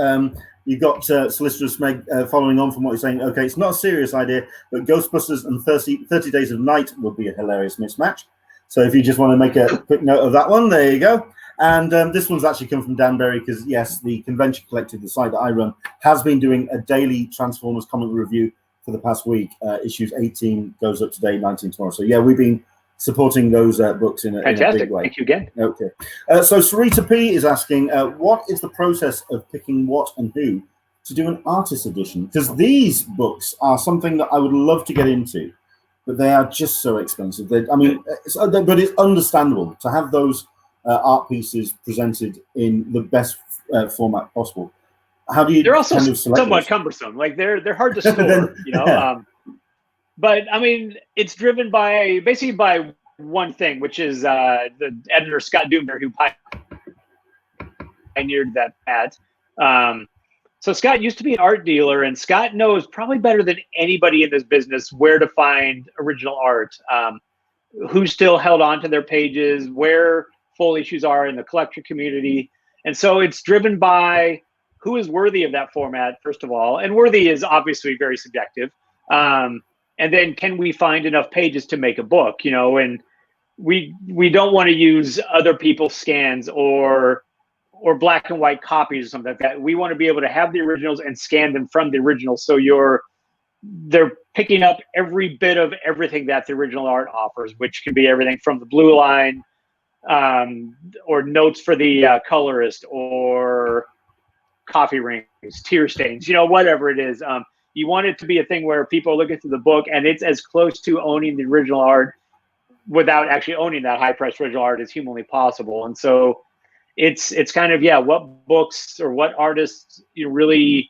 Speaker 1: You got Solicitor Smeg following on from what you're saying. Okay, it's not a serious idea, but Ghostbusters and 30 Days of Night would be a hilarious mismatch. So if you just want to make a quick note of that one, there you go. And this one's actually come from Dan Berry, because, yes, the Convention Collective, the site that I run, has been doing a daily Transformers comic review for the past week. Issues 18 goes up today, 19 tomorrow. So, yeah, we've been supporting those books in a big way.
Speaker 2: Thank you again.
Speaker 1: Okay. So Sarita P is asking, what is the process of picking what and who to do an artist edition? Because these books are something that I would love to get into, but they are just so expensive. But it's understandable to have those art pieces presented in the best format possible. How do you?
Speaker 2: They're also somewhat cumbersome. Like, they're hard to store. Yeah. But I mean, it's driven basically by one thing, which is the editor Scott Doomber, who pioneered that path. So Scott used to be an art dealer, and Scott knows probably better than anybody in this business where to find original art, who's still held on to their pages, where full issues are in the collector community. And so it's driven by who is worthy of that format, first of all. And worthy is obviously very subjective. And then can we find enough pages to make a book, you know, and we don't want to use other people's scans or black and white copies or something like that. We want to be able to have the originals and scan them from the originals. So they're picking up every bit of everything that the original art offers, which can be everything from the blue line, or notes for the colorist, or coffee rings, tear stains, you know, whatever it is. You want it to be a thing where people are looking through the book and it's as close to owning the original art without actually owning that high-priced original art as humanly possible. And so it's kind of, yeah, what books or what artists you really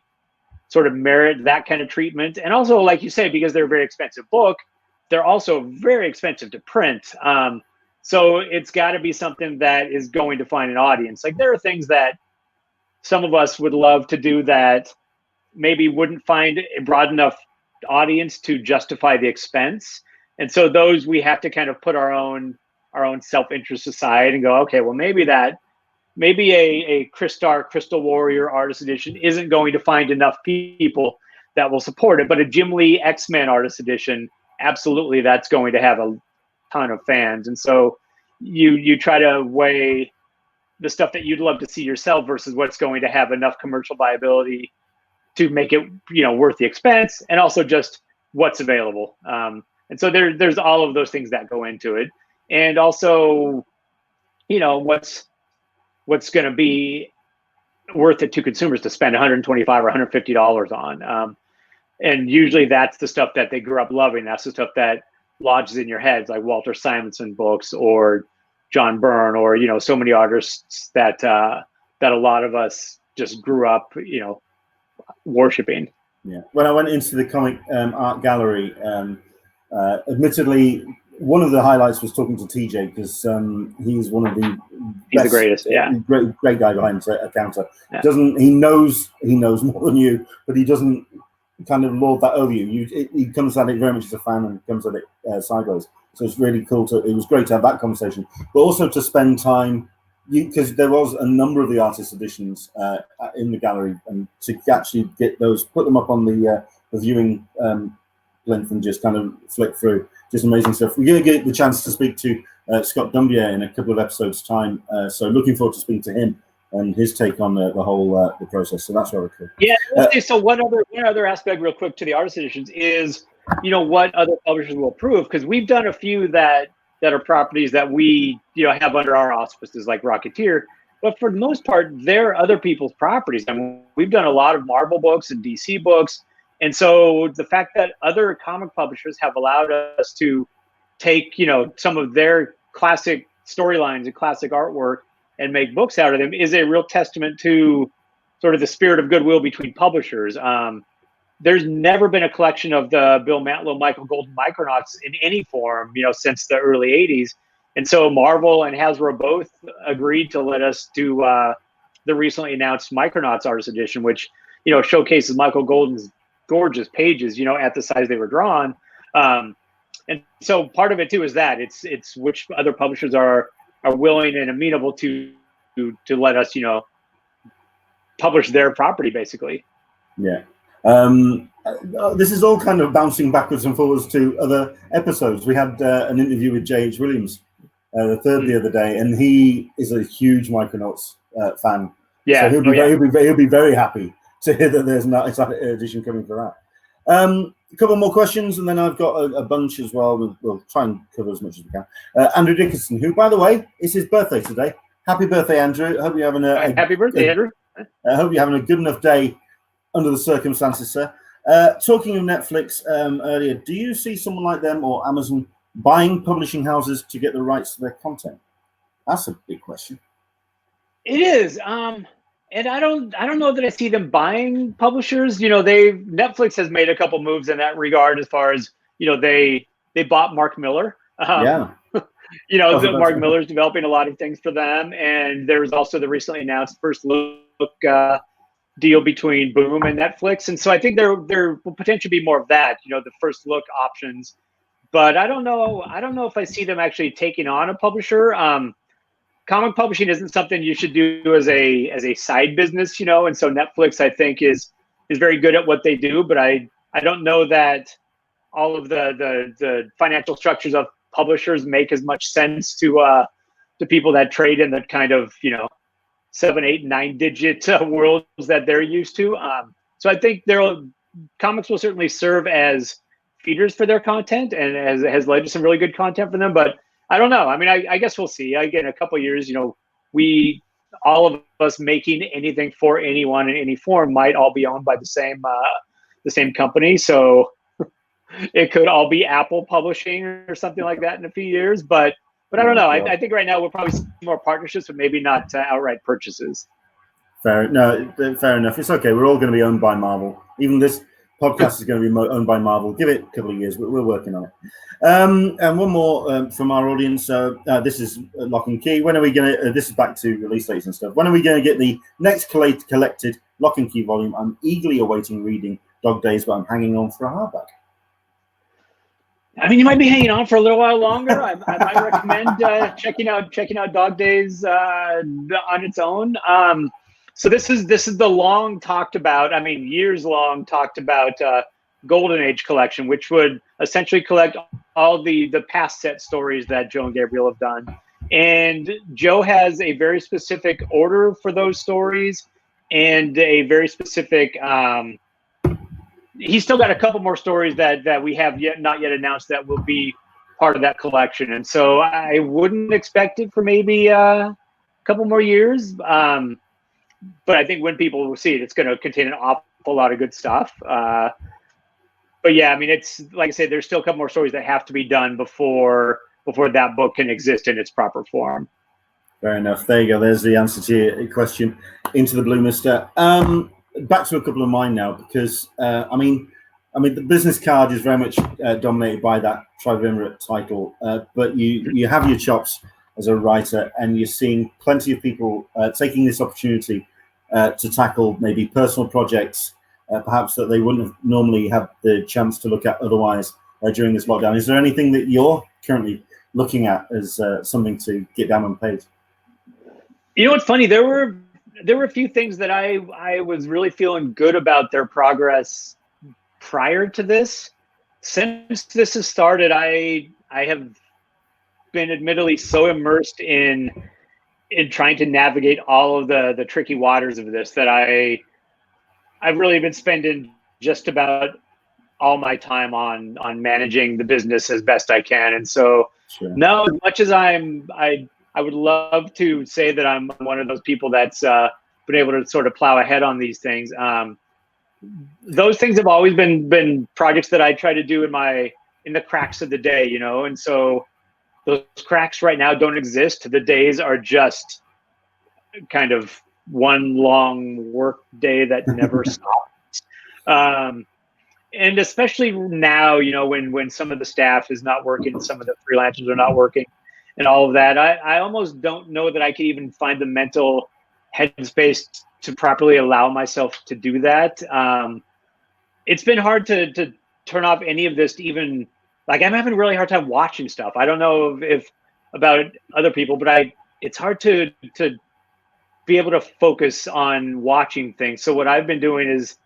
Speaker 2: sort of merit that kind of treatment. And also, like you say, because they're a very expensive book, they're also very expensive to print. So it's got to be something that is going to find an audience. Like there are things that some of us would love to do that maybe wouldn't find a broad enough audience to justify the expense. And so those we have to kind of put our own self-interest aside and go, okay, well, maybe a Chris Star Crystal Warrior Artist Edition isn't going to find enough people that will support it, but a Jim Lee X-Men Artist Edition, absolutely, that's going to have a ton of fans. And so you try to weigh the stuff that you'd love to see yourself versus what's going to have enough commercial viability to make it, you know, worth the expense, and also just what's available. And so there's all of those things that go into it, and also, you know, what's going to be worth it to consumers to spend $125 or $150 on. And usually that's the stuff that they grew up loving. That's the stuff that lodges in your heads, like Walter Simonson books or John Byrne, or, you know, so many artists that a lot of us just grew up, you know, worshiping.
Speaker 1: Yeah. When I went into the comic art gallery, admittedly, one of the highlights was talking to TJ, because he's one of the
Speaker 2: he's the greatest, yeah,
Speaker 1: great guy behind a counter.
Speaker 2: Yeah.
Speaker 1: He knows more than you, but he doesn't kind of lord that over you. He comes at it very much as a fan and comes at it sideways. So it's really cool it was great to have that conversation, but also to spend time, because there was a number of the artist editions in the gallery, and to actually get those, put them up on the viewing length and just kind of flick through. Just amazing stuff. We're going to get the chance to speak to Scott Dumbier in a couple of episodes' time. So looking forward to speaking to him and his take on the whole the process. So that's really cool.
Speaker 2: Yeah. So one other aspect, real quick, to the artist editions is, you know, what other publishers will approve, because we've done a few that are properties that we, you know, have under our auspices, like Rocketeer. But for the most part, they're other people's properties. I mean, we've done a lot of Marvel books and DC books. And so the fact that other comic publishers have allowed us to take, you know, some of their classic storylines and classic artwork and make books out of them is a real testament to sort of the spirit of goodwill between publishers. There's never been a collection of the Bill Mantlo, Michael Golden Micronauts in any form, you know, since the early 80s. And so Marvel and Hasbro both agreed to let us do the recently announced Micronauts Artist Edition, which, you know, showcases Michael Golden's gorgeous pages, you know, at the size they were drawn. And so part of it too is that it's which other publishers are willing and amenable to let us, you know, publish their property, basically.
Speaker 1: Yeah. This is all kind of bouncing backwards and forwards to other episodes. We had an interview with J.H. Williams, the third, the other day, and he is a huge Micronauts fan.
Speaker 2: Yeah,
Speaker 1: so he'll be very happy to hear that there's an edition coming for that. A couple more questions, and then I've got a bunch as well. We'll try and cover as much as we can. Andrew Dickinson, who, by the way, it's his birthday today. Happy birthday, Andrew. I hope you're having
Speaker 2: happy birthday, Andrew.
Speaker 1: I hope you're having a good enough day under the circumstances, sir. Talking of Netflix earlier, do you see someone like them or Amazon buying publishing houses to get the rights to their content? That's a big question.
Speaker 2: It is. And I don't know that I see them buying publishers. You know, Netflix has made a couple moves in that regard, as far as, you know, they bought Mark Miller.
Speaker 1: Yeah.
Speaker 2: You know, Mark Miller's developing a lot of things for them. And there was also the recently announced first look deal between Boom and Netflix, and so I think there will potentially be more of that. You know, the first look options, but I don't know. I don't know if I see them actually taking on a publisher. Comic publishing isn't something you should do as a side business, you know, and so Netflix, I think, is very good at what they do, but I don't know that all of the financial structures of publishers make as much sense to people that trade in the kind of, you know, 7, 8, 9-digit worlds that they're used to. So I think comics will certainly serve as feeders for their content, and has led to some really good content for them. But I don't know. I mean, I guess we'll see. Again, a couple of years, you know, all of us making anything for anyone in any form might all be owned by the same company. So it could all be Apple Publishing or something like that in a few years. But I don't know. I think right now we'll probably see more partnerships, but maybe not outright purchases.
Speaker 1: Fair enough. It's okay. We're all going to be owned by Marvel. Even this podcast is going to be owned by Marvel. Give it a couple of years, but we're working on it. And one more from our audience. This is Lock and Key. When are we going to? This is back to release dates and stuff. When are we going to get the next collected Lock and Key volume? I'm eagerly awaiting reading Dog Days, but I'm hanging on for a hardback.
Speaker 2: I mean, you might be hanging on for a little while longer. I might recommend checking out Dog Days on its own. So this is the long talked about, I mean, years long talked about Golden Age collection, which would essentially collect all the past set stories that Joe and Gabriel have done. And Joe has a very specific order for those stories, and a very specific. He's still got a couple more stories that we have not yet announced that will be part of that collection, and so I wouldn't expect it for maybe a couple more years. But I think when people will see it, it's going to contain an awful lot of good stuff. But yeah, I mean, it's like I said, there's still a couple more stories that have to be done before that book can exist in its proper form.
Speaker 1: Fair enough. There you go. There's the answer to your question. Into the Blue, Mister. Back to a couple of mine now, because I mean, the business card is very much dominated by that triumvirate title, but you have your chops as a writer, and you're seeing plenty of people taking this opportunity to tackle maybe personal projects, perhaps that they wouldn't have normally had the chance to look at otherwise during this lockdown. Is there anything that you're currently looking at as something to get down on page?
Speaker 2: You know what's funny? There were a few things that I was really feeling good about their progress prior to this. Since this has started, I have been admittedly so immersed in trying to navigate all of the tricky waters of this that I've really been spending just about all my time on managing the business as best I can. And so now, as much as I would love to say that I'm one of those people that's been able to sort of plow ahead on these things. Those things have always been projects that I try to do in the cracks of the day, you know, and so those cracks right now don't exist. The days are just kind of one long work day that never stops. And especially now, you know, when some of the staff is not working, some of the freelancers are not working, and all of that, I almost don't know that I can even find the mental headspace to properly allow myself to do that. It's been hard to turn off any of this to even, like, I'm having a really hard time watching stuff. I don't know if about other people, but it's hard to be able to focus on watching things. So what I've been doing is,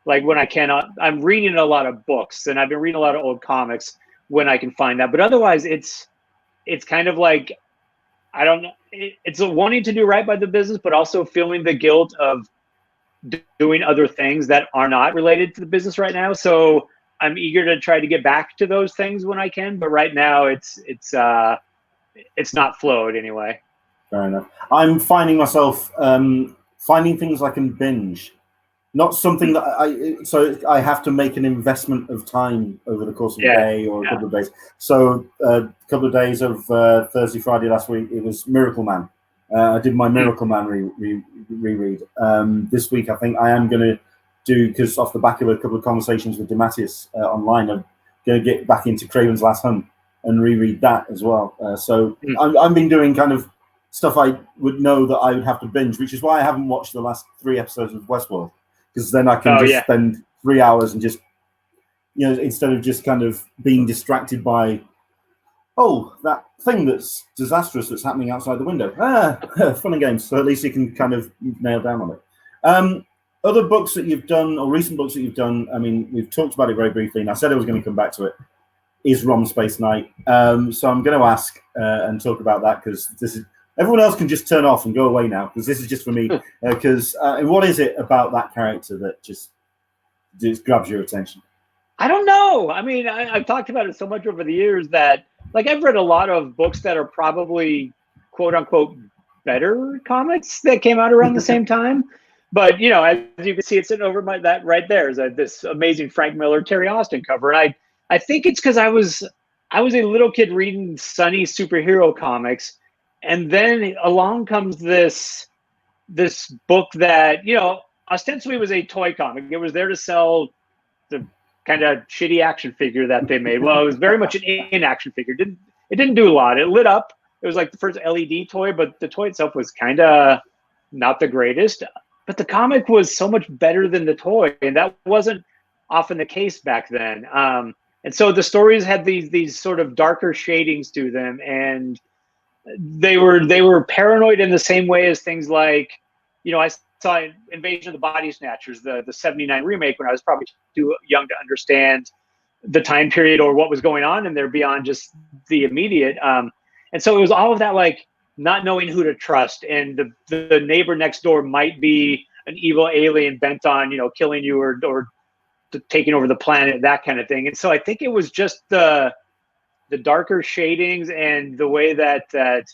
Speaker 2: like, when I cannot, I'm reading a lot of books, and I've been reading a lot of old comics when I can find that. But otherwise, it's kind of like, I don't know, it's a wanting to do right by the business, but also feeling the guilt of doing other things that are not related to the business right now. So I'm eager to try to get back to those things when I can, but right now it's not flowed anyway.
Speaker 1: Fair enough. I'm finding myself finding things I can binge. Not something that I have to make an investment of time over the course of a day or a couple of days. So a couple of days of Thursday, Friday last week, it was Miracle Man. I did my Miracle Man reread. This week, I think I am going to do, because off the back of a couple of conversations with DeMatteis online, I'm going to get back into Craven's Last Hunt and reread that as well. So I've been doing kind of stuff I would know that I would have to binge, which is why I haven't watched the last 3 episodes of Westworld, because then I can spend 3 hours and just, you know, instead of just kind of being distracted by, oh, that thing that's disastrous that's happening outside the window. Fun and games. So at least you can kind of nail down on it. Other books that you've done, or recent books that you've done, I mean, we've talked about it very briefly, and I said I was going to come back to it, is Rom Space Knight. So I'm going to ask and talk about that, because this is, everyone else can just turn off and go away now, because this is just for me. Because what is it about that character that just grabs your attention?
Speaker 2: I don't know. I mean, I've talked about it so much over the years that, like, I've read a lot of books that are probably quote unquote better comics that came out around the same time. But, you know, as you can see, it's sitting over that right there is this amazing Frank Miller, Terry Austin cover. And I think it's because I was a little kid reading sunny superhero comics, and then along comes this book that, you know, ostensibly was a toy comic. It was there to sell the kind of shitty action figure that they made. Well, it was very much an in-action figure. It didn't do a lot. It lit up. It was like the first LED toy, but the toy itself was kind of not the greatest. But the comic was so much better than the toy, and that wasn't often the case back then. And so the stories had these sort of darker shadings to them, and they were paranoid in the same way as things like, you know, I saw Invasion of the Body Snatchers, the 79 remake, when I was probably too young to understand the time period or what was going on in there beyond just the immediate. And so it was all of that, like, not knowing who to trust, and the neighbor next door might be an evil alien bent on, you know, killing you or taking over the planet, that kind of thing. And so I think it was just the darker shadings and the way that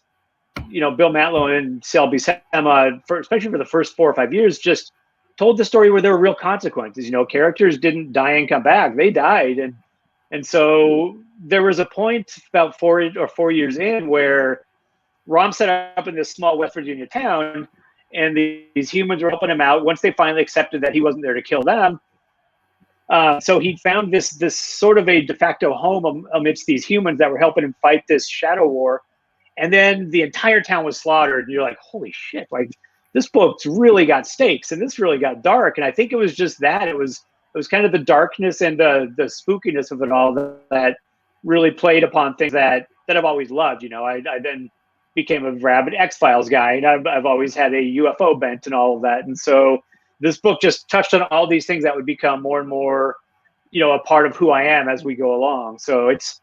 Speaker 2: you know, Bill Mantlo and Sal Buscema, especially for the first 4 or 5 years, just told the story where there were real consequences. You know, characters didn't die and come back; they died, and so there was a point about 4 years in where Rom set up in this small West Virginia town, and these humans were helping him out once they finally accepted that he wasn't there to kill them. So he found this sort of a de facto home amidst these humans that were helping him fight this shadow war. And then the entire town was slaughtered. And you're like, holy shit, like, this book's really got stakes, and this really got dark. And I think it was just that. It was kind of the darkness and the spookiness of it all that really played upon things that I've always loved. You know, I then became a rabid X-Files guy, and I've always had a UFO bent and all of that. And so this book just touched on all these things that would become more and more, you know, a part of who I am as we go along. So it's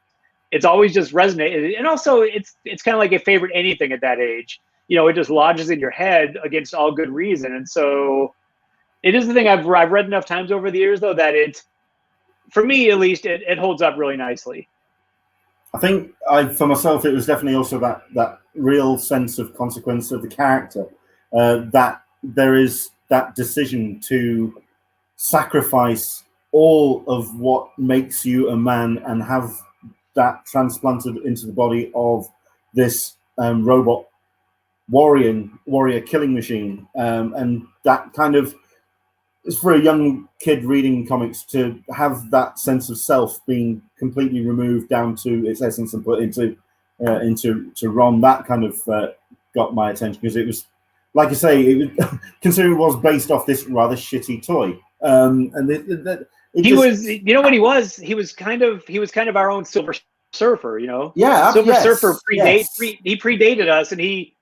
Speaker 2: always just resonated. And also it's kind of like a favorite anything at that age. You know, it just lodges in your head against all good reason. And so it is the thing I've read enough times over the years, though, that for me at least, it holds up really nicely.
Speaker 1: I think for myself, it was definitely also that real sense of consequence of the character, that there is that decision to sacrifice all of what makes you a man and have that transplanted into the body of this robot warrior killing machine, and that kind of is for a young kid reading comics to have that sense of self being completely removed down to its essence and put into Rom. That kind of got my attention, because it was, like I say, considering it was based off this rather shitty toy. He
Speaker 2: was kind of our own Silver Surfer, you know.
Speaker 1: Yeah,
Speaker 2: Silver Surfer predated us, and he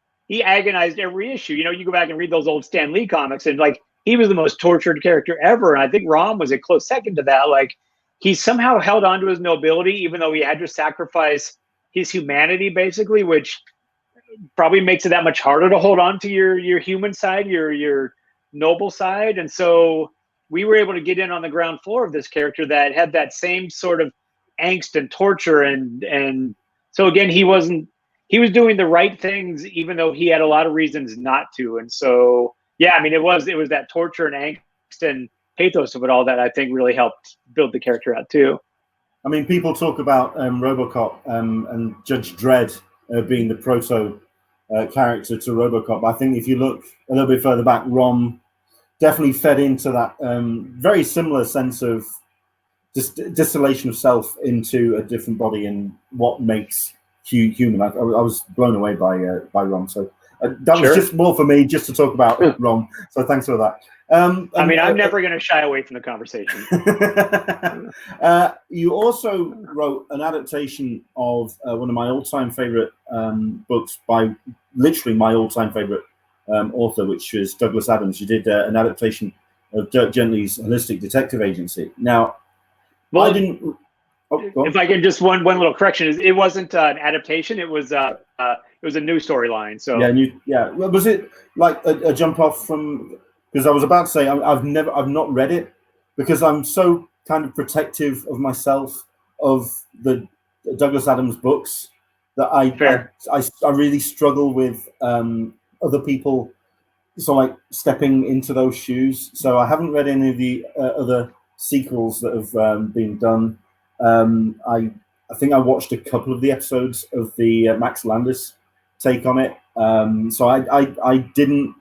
Speaker 2: agonized every issue. You know, you go back and read those old Stan Lee comics, and like, he was the most tortured character ever. And I think Rom was a close second to that. Like, he somehow held on to his nobility, even though he had to sacrifice his humanity, basically, which probably makes it that much harder to hold on to your human side, your noble side. And so we were able to get in on the ground floor of this character that had that same sort of angst and torture. And so again, he was doing the right things, even though he had a lot of reasons not to. And so, yeah, I mean, it was that torture and angst and pathos of it all that I think really helped build the character out too.
Speaker 1: I mean, people talk about RoboCop and Judge Dredd being the proto character to RoboCop. I think if you look a little bit further back, Rom definitely fed into that very similar sense of distillation of self into a different body and what makes human. I was blown away by Rom. So That was just more for me, just to talk about Ron. So thanks for that.
Speaker 2: I mean, I'm never going to shy away from the conversation.
Speaker 1: You also wrote an adaptation of one of my all-time favorite books by literally my all-time favorite author, which is Douglas Adams. You did an adaptation of Dirk Gently's Holistic Detective Agency. Now,
Speaker 2: well,
Speaker 1: I didn't.
Speaker 2: If I can just one little correction, is it wasn't an adaptation. It was a new storyline. So
Speaker 1: was it like a jump off from? Because I was about to say I've not read it because I'm so kind of protective of myself of the Douglas Adams books that I really struggle with other people like stepping into those shoes. So I haven't read any of the other sequels that have been done. I think I watched a couple of the episodes of the Max Landis take on it. So I didn't.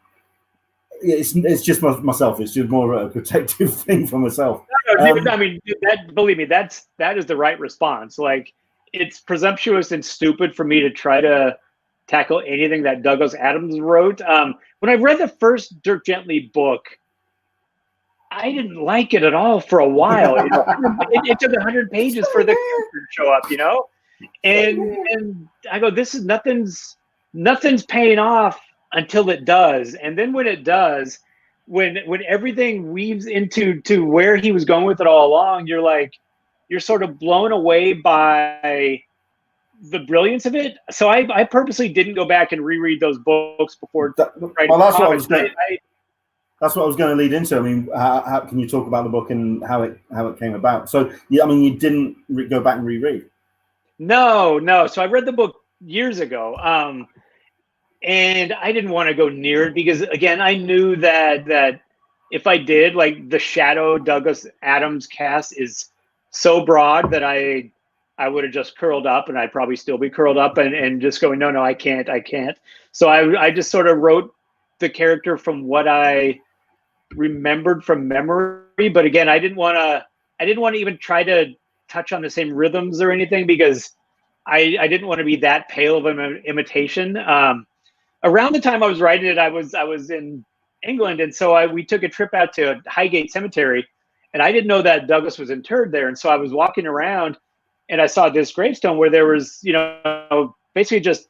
Speaker 1: It's just myself. It's just more a protective thing for myself.
Speaker 2: I mean, believe me, that is the right response. Like, it's presumptuous and stupid for me to try to tackle anything that Douglas Adams wrote. When I read the first Dirk Gently book, I didn't like it at all for a while. It took 100 pages for the character to show up, and I go, this is nothing's paying off until it does. And then when it does, when everything weaves into where he was going with it all along, you're sort of blown away by the brilliance of it. So I purposely didn't go back and reread those books before.
Speaker 1: That's what I was going to lead into. I mean, how can you talk about the book and how it came about? So, I mean, you didn't go back and reread?
Speaker 2: No. So I read the book years ago, and I didn't want to go near it because, again, I knew that if I did, like, the Shadow Douglas Adams cast is so broad that I would have just curled up, and I'd probably still be curled up and just going, no, I can't. So I just sort of wrote the character from what I remembered from memory. But again, I didn't want to even try to touch on the same rhythms or anything because I didn't want to be that pale of an imitation. Around the time I was writing it, I was in England, and so we took a trip out to Highgate Cemetery, and I didn't know that Douglas was interred there. And so I was walking around, and I saw this gravestone where there was, basically just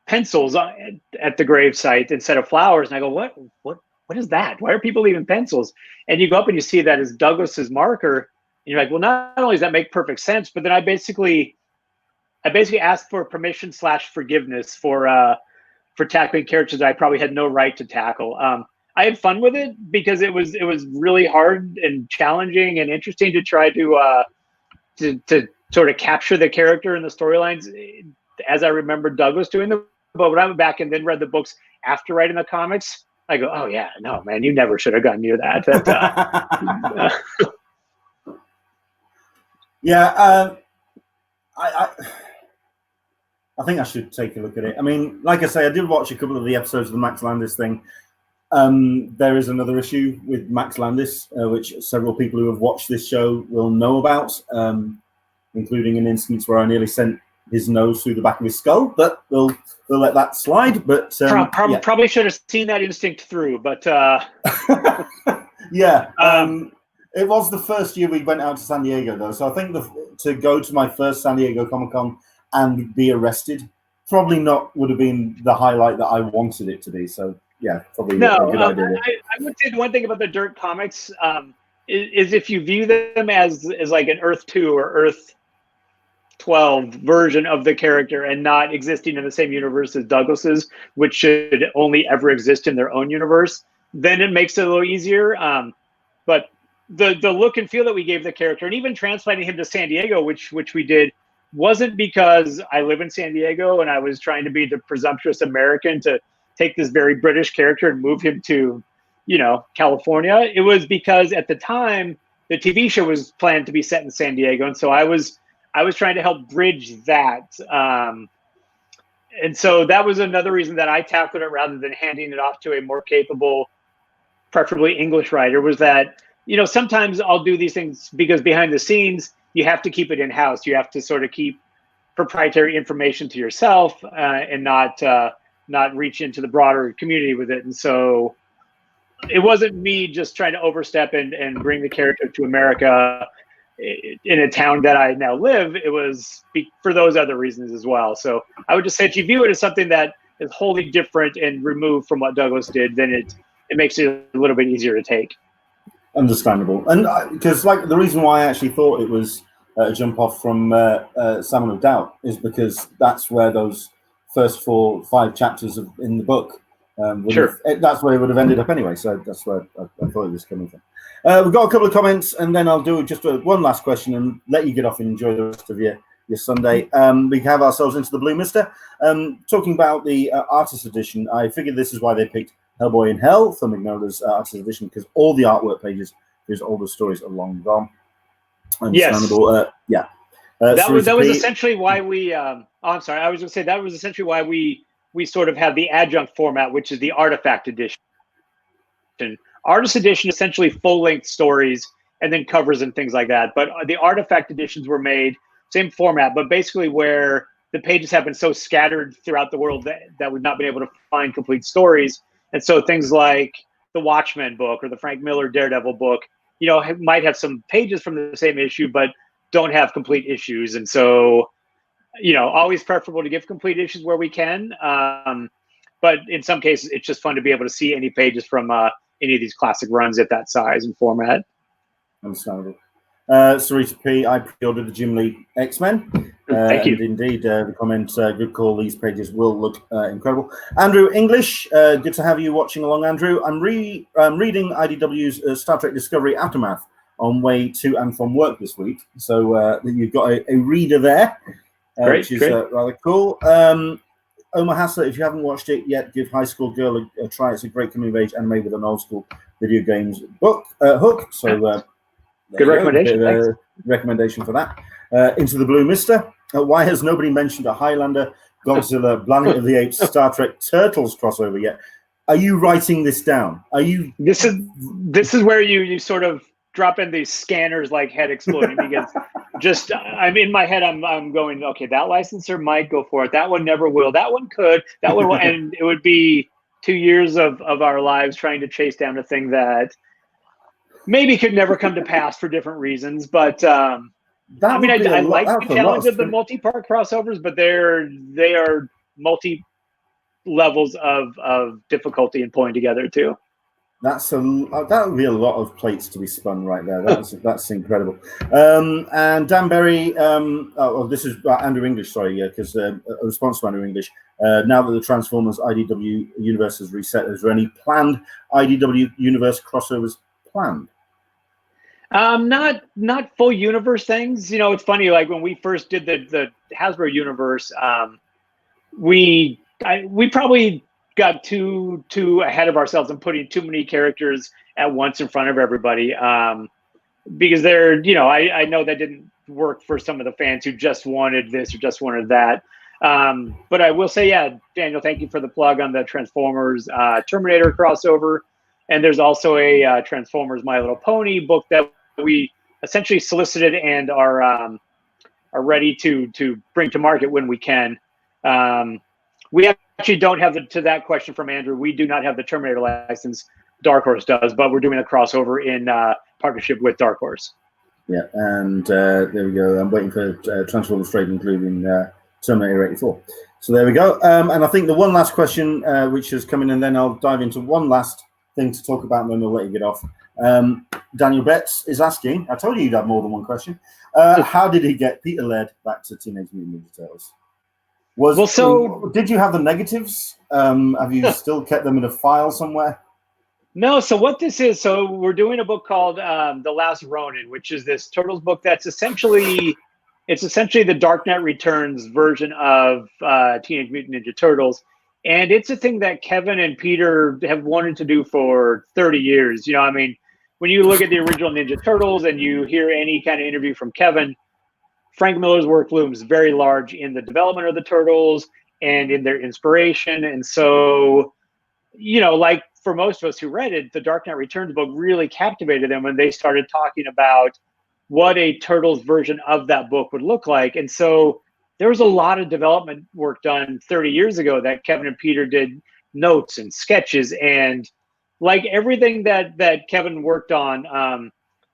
Speaker 2: pencils at the gravesite instead of flowers. And I go, what is that? Why are people leaving pencils? And you go up and you see that as Douglas's marker, and you're like, well, not only does that make perfect sense, but then I basically asked for permission / forgiveness for tackling characters that I probably had no right to tackle. I had fun with it because it was really hard and challenging and interesting to try to sort of capture the character and the storylines as I remember Douglas doing them. But when I went back and then read the books after writing the comics, I go, oh yeah, no, man, you never should have gone near that.
Speaker 1: I think I should take a look at it. I mean, like I say, I did watch a couple of the episodes of the Max Landis thing. There is another issue with Max Landis, which several people who have watched this show will know about, including an instance where I nearly sent his nose through the back of his skull, but we'll let that slide. But
Speaker 2: probably should have seen that instinct through, but
Speaker 1: yeah. It was the first year we went out to San Diego, though, so I think to go to my first San Diego Comic-Con and be arrested probably would have been the highlight that I wanted it to be. So yeah, probably a good idea.
Speaker 2: I would say the one thing about the Dirk comics is if you view them as like an Earth 2 or Earth 12 version of the character and not existing in the same universe as Douglas's, which should only ever exist in their own universe, then it makes it a little easier. But the look and feel that we gave the character, and even transplanting him to San Diego, which we did, wasn't because I live in San Diego and I was trying to be the presumptuous American to take this very British character and move him to, California. It was because at the time the TV show was planned to be set in San Diego, and so I was trying to help bridge that. And so that was another reason that I tackled it rather than handing it off to a more capable, preferably English writer, was that, sometimes I'll do these things because behind the scenes, you have to keep it in-house. You have to sort of keep proprietary information to yourself and not not reach into the broader community with it. And so it wasn't me just trying to overstep and bring the character to America in a town that I now live. It was for those other reasons as well. So I would just say if you view it as something that is wholly different and removed from what Douglas did, then it makes it a little bit easier to take.
Speaker 1: Understandable. And because like the reason why I actually thought it was a jump off from Salmon of Doubt is because that's where those first 5 chapters in the book, that's where it would have ended up anyway. So that's where I thought it was coming from. We've got a couple of comments, and then I'll do just one last question and let you get off and enjoy the rest of your Sunday. We have ourselves into the Blue Mister. Talking about the Artist Edition, I figured this is why they picked Hellboy in Hell for Mignola's Artist Edition, because all the artwork pages, there's all the stories are long gone. Understandable. Yes.
Speaker 2: That was essentially why we. I'm sorry. I was going to say that was essentially why we sort of have the adjunct format, which is the Artifact Edition. Artist Edition essentially full-length stories and then covers and things like that. But the Artifact Editions were made same format, but basically where the pages have been so scattered throughout the world that we've not been able to find complete stories. And so things like the Watchmen book or the Frank Miller Daredevil book, might have some pages from the same issue, but don't have complete issues. And so, always preferable to give complete issues where we can. But in some cases, it's just fun to be able to see any pages from any of these classic runs at that size and format.
Speaker 1: Understandable. Sarita P, I pre-ordered the Jim Lee X-Men.
Speaker 2: Thank you.
Speaker 1: And indeed, the comment, good call, these pages will look incredible. Andrew English, good to have you watching along, Andrew. I'm reading IDW's Star Trek Discovery Aftermath on way to and from work this week. So you've got a reader there, which is rather cool. Omar Hassler, if you haven't watched it yet, give High School Girl a try. It's a great coming-of-age anime with an old-school video games book hook. So
Speaker 2: good recommendation.
Speaker 1: Recommendation for that. Into the Blue Mister. Why has nobody mentioned a Highlander, Godzilla, Planet of the Apes, Star Trek Turtles crossover yet? Are you writing this down? Are you?
Speaker 2: This is where you sort of drop in these scanners like head exploding because just I'm in my head. I'm going, okay, that licensor might go for it. That one never will. That one could. That one will, and it would be 2 years of our lives trying to chase down a thing that maybe could never come to pass for different reasons. But I like the challenge of the multi-part crossovers, but they are multi levels of difficulty in pulling together too.
Speaker 1: That would be a lot of plates to be spun right there. That's incredible. And Dan Berry, this is Andrew English, sorry, because a response to Andrew English. Now that the Transformers IDW universe has reset, is there any planned IDW universe crossovers planned?
Speaker 2: Not full universe things. It's funny. Like when we first did the Hasbro universe, we probably got too ahead of ourselves and putting too many characters at once in front of everybody. Because I know that didn't work for some of the fans who just wanted this or just wanted that. But I will say, yeah, Daniel, thank you for the plug on the Transformers Terminator crossover. And there's also a Transformers My Little Pony book that we essentially solicited and are ready to bring to market when we can. We actually don't have to that question from Andrew. We do not have the Terminator license. Dark Horse does, but we're doing a crossover in partnership with Dark Horse.
Speaker 1: Yeah, and there we go. I'm waiting for Transformers Trade, including Terminator 84. So there we go. And I think the one last question, which has come in, and then I'll dive into one last thing to talk about, and then we'll let you get off. Daniel Betts is asking, I told you you'd have more than one question. How did he get Peter Laird back to Teenage Mutant Ninja Turtles? Did you have the negatives? Have you still kept them in a file somewhere?
Speaker 2: No. So what this is, we're doing a book called The Last Ronin, which is this Turtles book that's essentially the Dark Knight Returns version of Teenage Mutant Ninja Turtles. And it's a thing that Kevin and Peter have wanted to do for 30 years. When you look at the original Ninja Turtles and you hear any kind of interview from Kevin, Frank Miller's work looms very large in the development of the Turtles and in their inspiration. And so, like for most of us who read it, the Dark Knight Returns book really captivated them when they started talking about what a Turtles version of that book would look like. And so there was a lot of development work done 30 years ago that Kevin and Peter did notes and sketches, and like everything that Kevin worked on,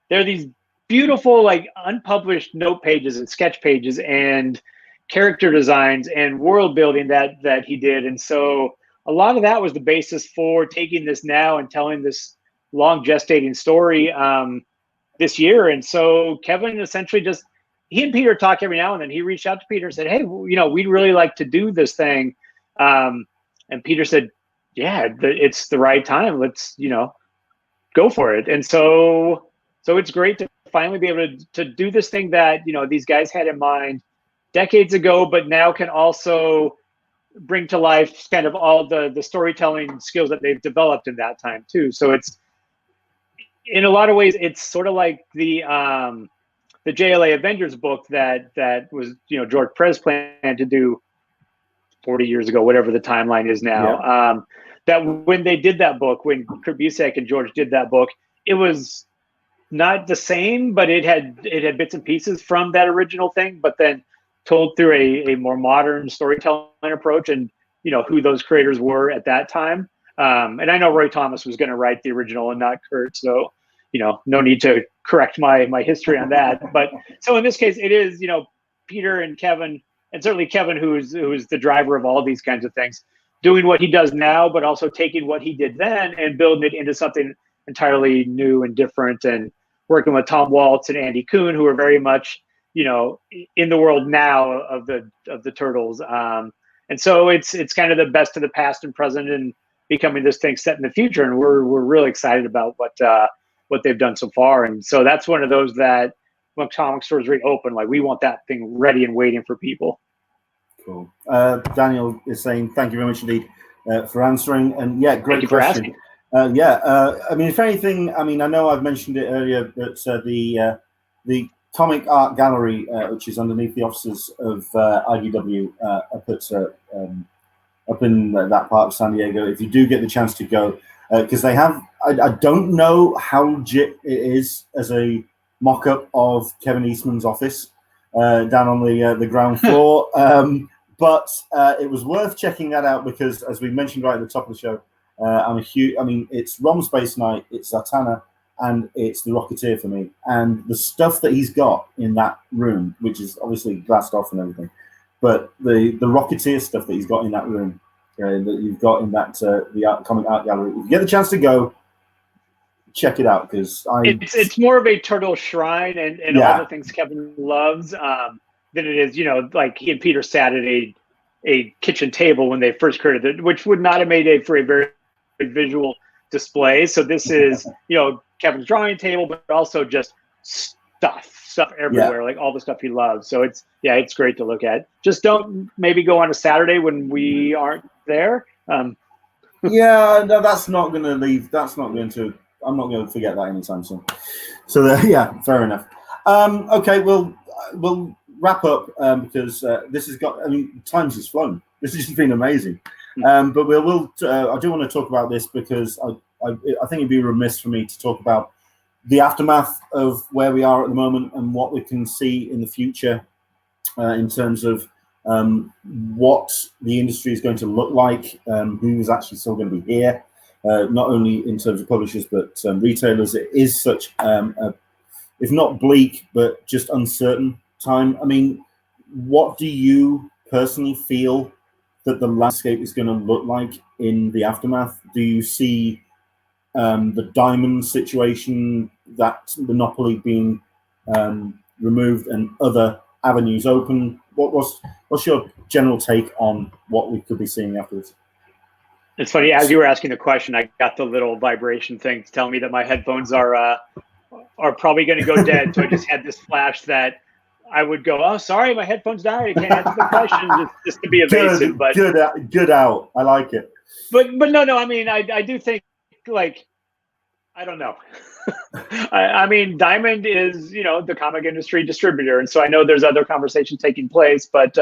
Speaker 2: there are these beautiful like unpublished note pages and sketch pages and character designs and world building that he did. And so a lot of that was the basis for taking this now and telling this long gestating story this year. And so Kevin essentially just, he and Peter talk every now and then. He reached out to Peter and said, hey, you know, we'd really like to do this thing. And Peter said, yeah, it's the right time. Let's, you know, go for it. And so it's great to finally be able to do this thing that, you know, these guys had in mind decades ago, but now can also bring to life kind of all the storytelling skills that they've developed in that time too. So it's, in a lot of ways, it's sort of like the JLA Avengers book that was, you know, George Perez planned to do 40 years ago, whatever the timeline is now. Yeah. That when they did that book, when Kurt Busiek and George did that book, it was not the same, but it had bits and pieces from that original thing, but then told through a more modern storytelling approach, and you know who those creators were at that time. And I know Roy Thomas was going to write the original and not Kurt, so you know, no need to correct my history on that. But so in this case, it is, you know, Peter and Kevin, and certainly Kevin, who's the driver of all of these kinds of things, doing what he does now, but also taking what he did then and building it into something entirely new and different, and working with Tom Waltz and Andy Kuhn, who are very much, you know, in the world now of the Turtles. And so it's kind of the best of the past and present, and becoming this thing set in the future. And we're really excited about what they've done so far. And so that's one of those that when comic stores reopen, like we want that thing ready and waiting for people.
Speaker 1: Cool. Daniel is saying, thank you very much indeed for answering. And yeah, great question. I mean, if anything, I mean, I know I've mentioned it earlier, that the Comic Art Gallery, which is underneath the offices of IDW up in that part of San Diego, if you do get the chance to go, because they have, I don't know how legit it is as a mock-up of Kevin Eastman's office down on the ground floor, but it was worth checking that out, because as we mentioned right at the top of the show, I'm a huge, I mean, it's Rom Space Knight, it's Zatanna, and it's the Rocketeer for me. And the stuff that he's got in that room, which is obviously glassed off and everything, but the Rocketeer stuff that he's got in that room, that you've got in that the Comic Art Gallery, if you get the chance to go, check it out, because
Speaker 2: it's more of a turtle shrine and all the things Kevin loves than it is, you know, like he and Peter sat at a kitchen table when they first created it, which would not have made for a very visual display. So this is, you know, Kevin's drawing table, but also just stuff everywhere, like all the stuff he loves. So it's great to look at. Just don't maybe go on a Saturday when we aren't there.
Speaker 1: Yeah, no, that's not going to leave. That's not going to. I'm not going to forget that anytime soon. So yeah, fair enough. Okay, we'll wrap up because this has got. I mean, time's just flown. This has just been amazing. But I do want to talk about this because I think it'd be remiss for me to talk about the aftermath of where we are at the moment and what we can see in the future in terms of what the industry is going to look like, who is actually still going to be here, not only in terms of publishers but retailers. It is such, if not bleak, but just uncertain time. I mean, what do you personally feel that the landscape is going to look like in the aftermath? Do you see the diamond situation, that monopoly being removed and other avenues open? What's your general take on what we could be seeing afterwards?
Speaker 2: It's funny, as you were asking the question, I got the little vibration thing telling me that my headphones are probably going to go dead. So I just had this flash that I would go, oh, sorry, my headphones died. I can't answer the question, just to be evasive. But
Speaker 1: good out. I like it.
Speaker 2: But no. I mean, I do think, like, I don't know. I mean, Diamond is, you know, the comic industry distributor, and so I know there's other conversations taking place. But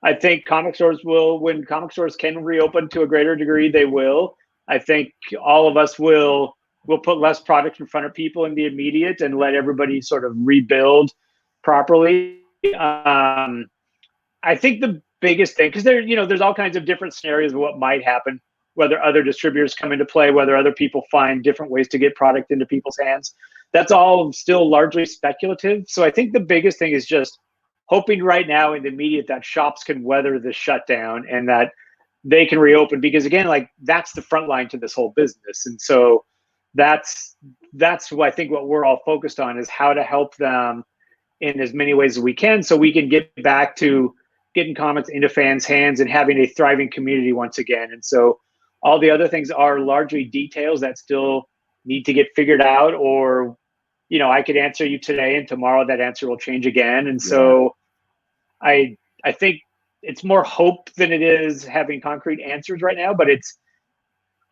Speaker 2: I think comic stores will, when comic stores can reopen to a greater degree, they will. I think all of us will put less product in front of people in the immediate and let everybody sort of rebuild properly. I think the biggest thing, because there's all kinds of different scenarios of what might happen, whether other distributors come into play, whether other people find different ways to get product into people's hands. That's all still largely speculative. So I think the biggest thing is just hoping right now in the immediate that shops can weather the shutdown and that they can reopen, because again, like that's the front line to this whole business. And so that's what I think what we're all focused on is how to help them in as many ways as we can, so we can get back to getting comics into fans' hands and having a thriving community once again. And so all the other things are largely details that still need to get figured out, or, I could answer you today and tomorrow that answer will change again. And so I think it's more hope than it is having concrete answers right now, but it's,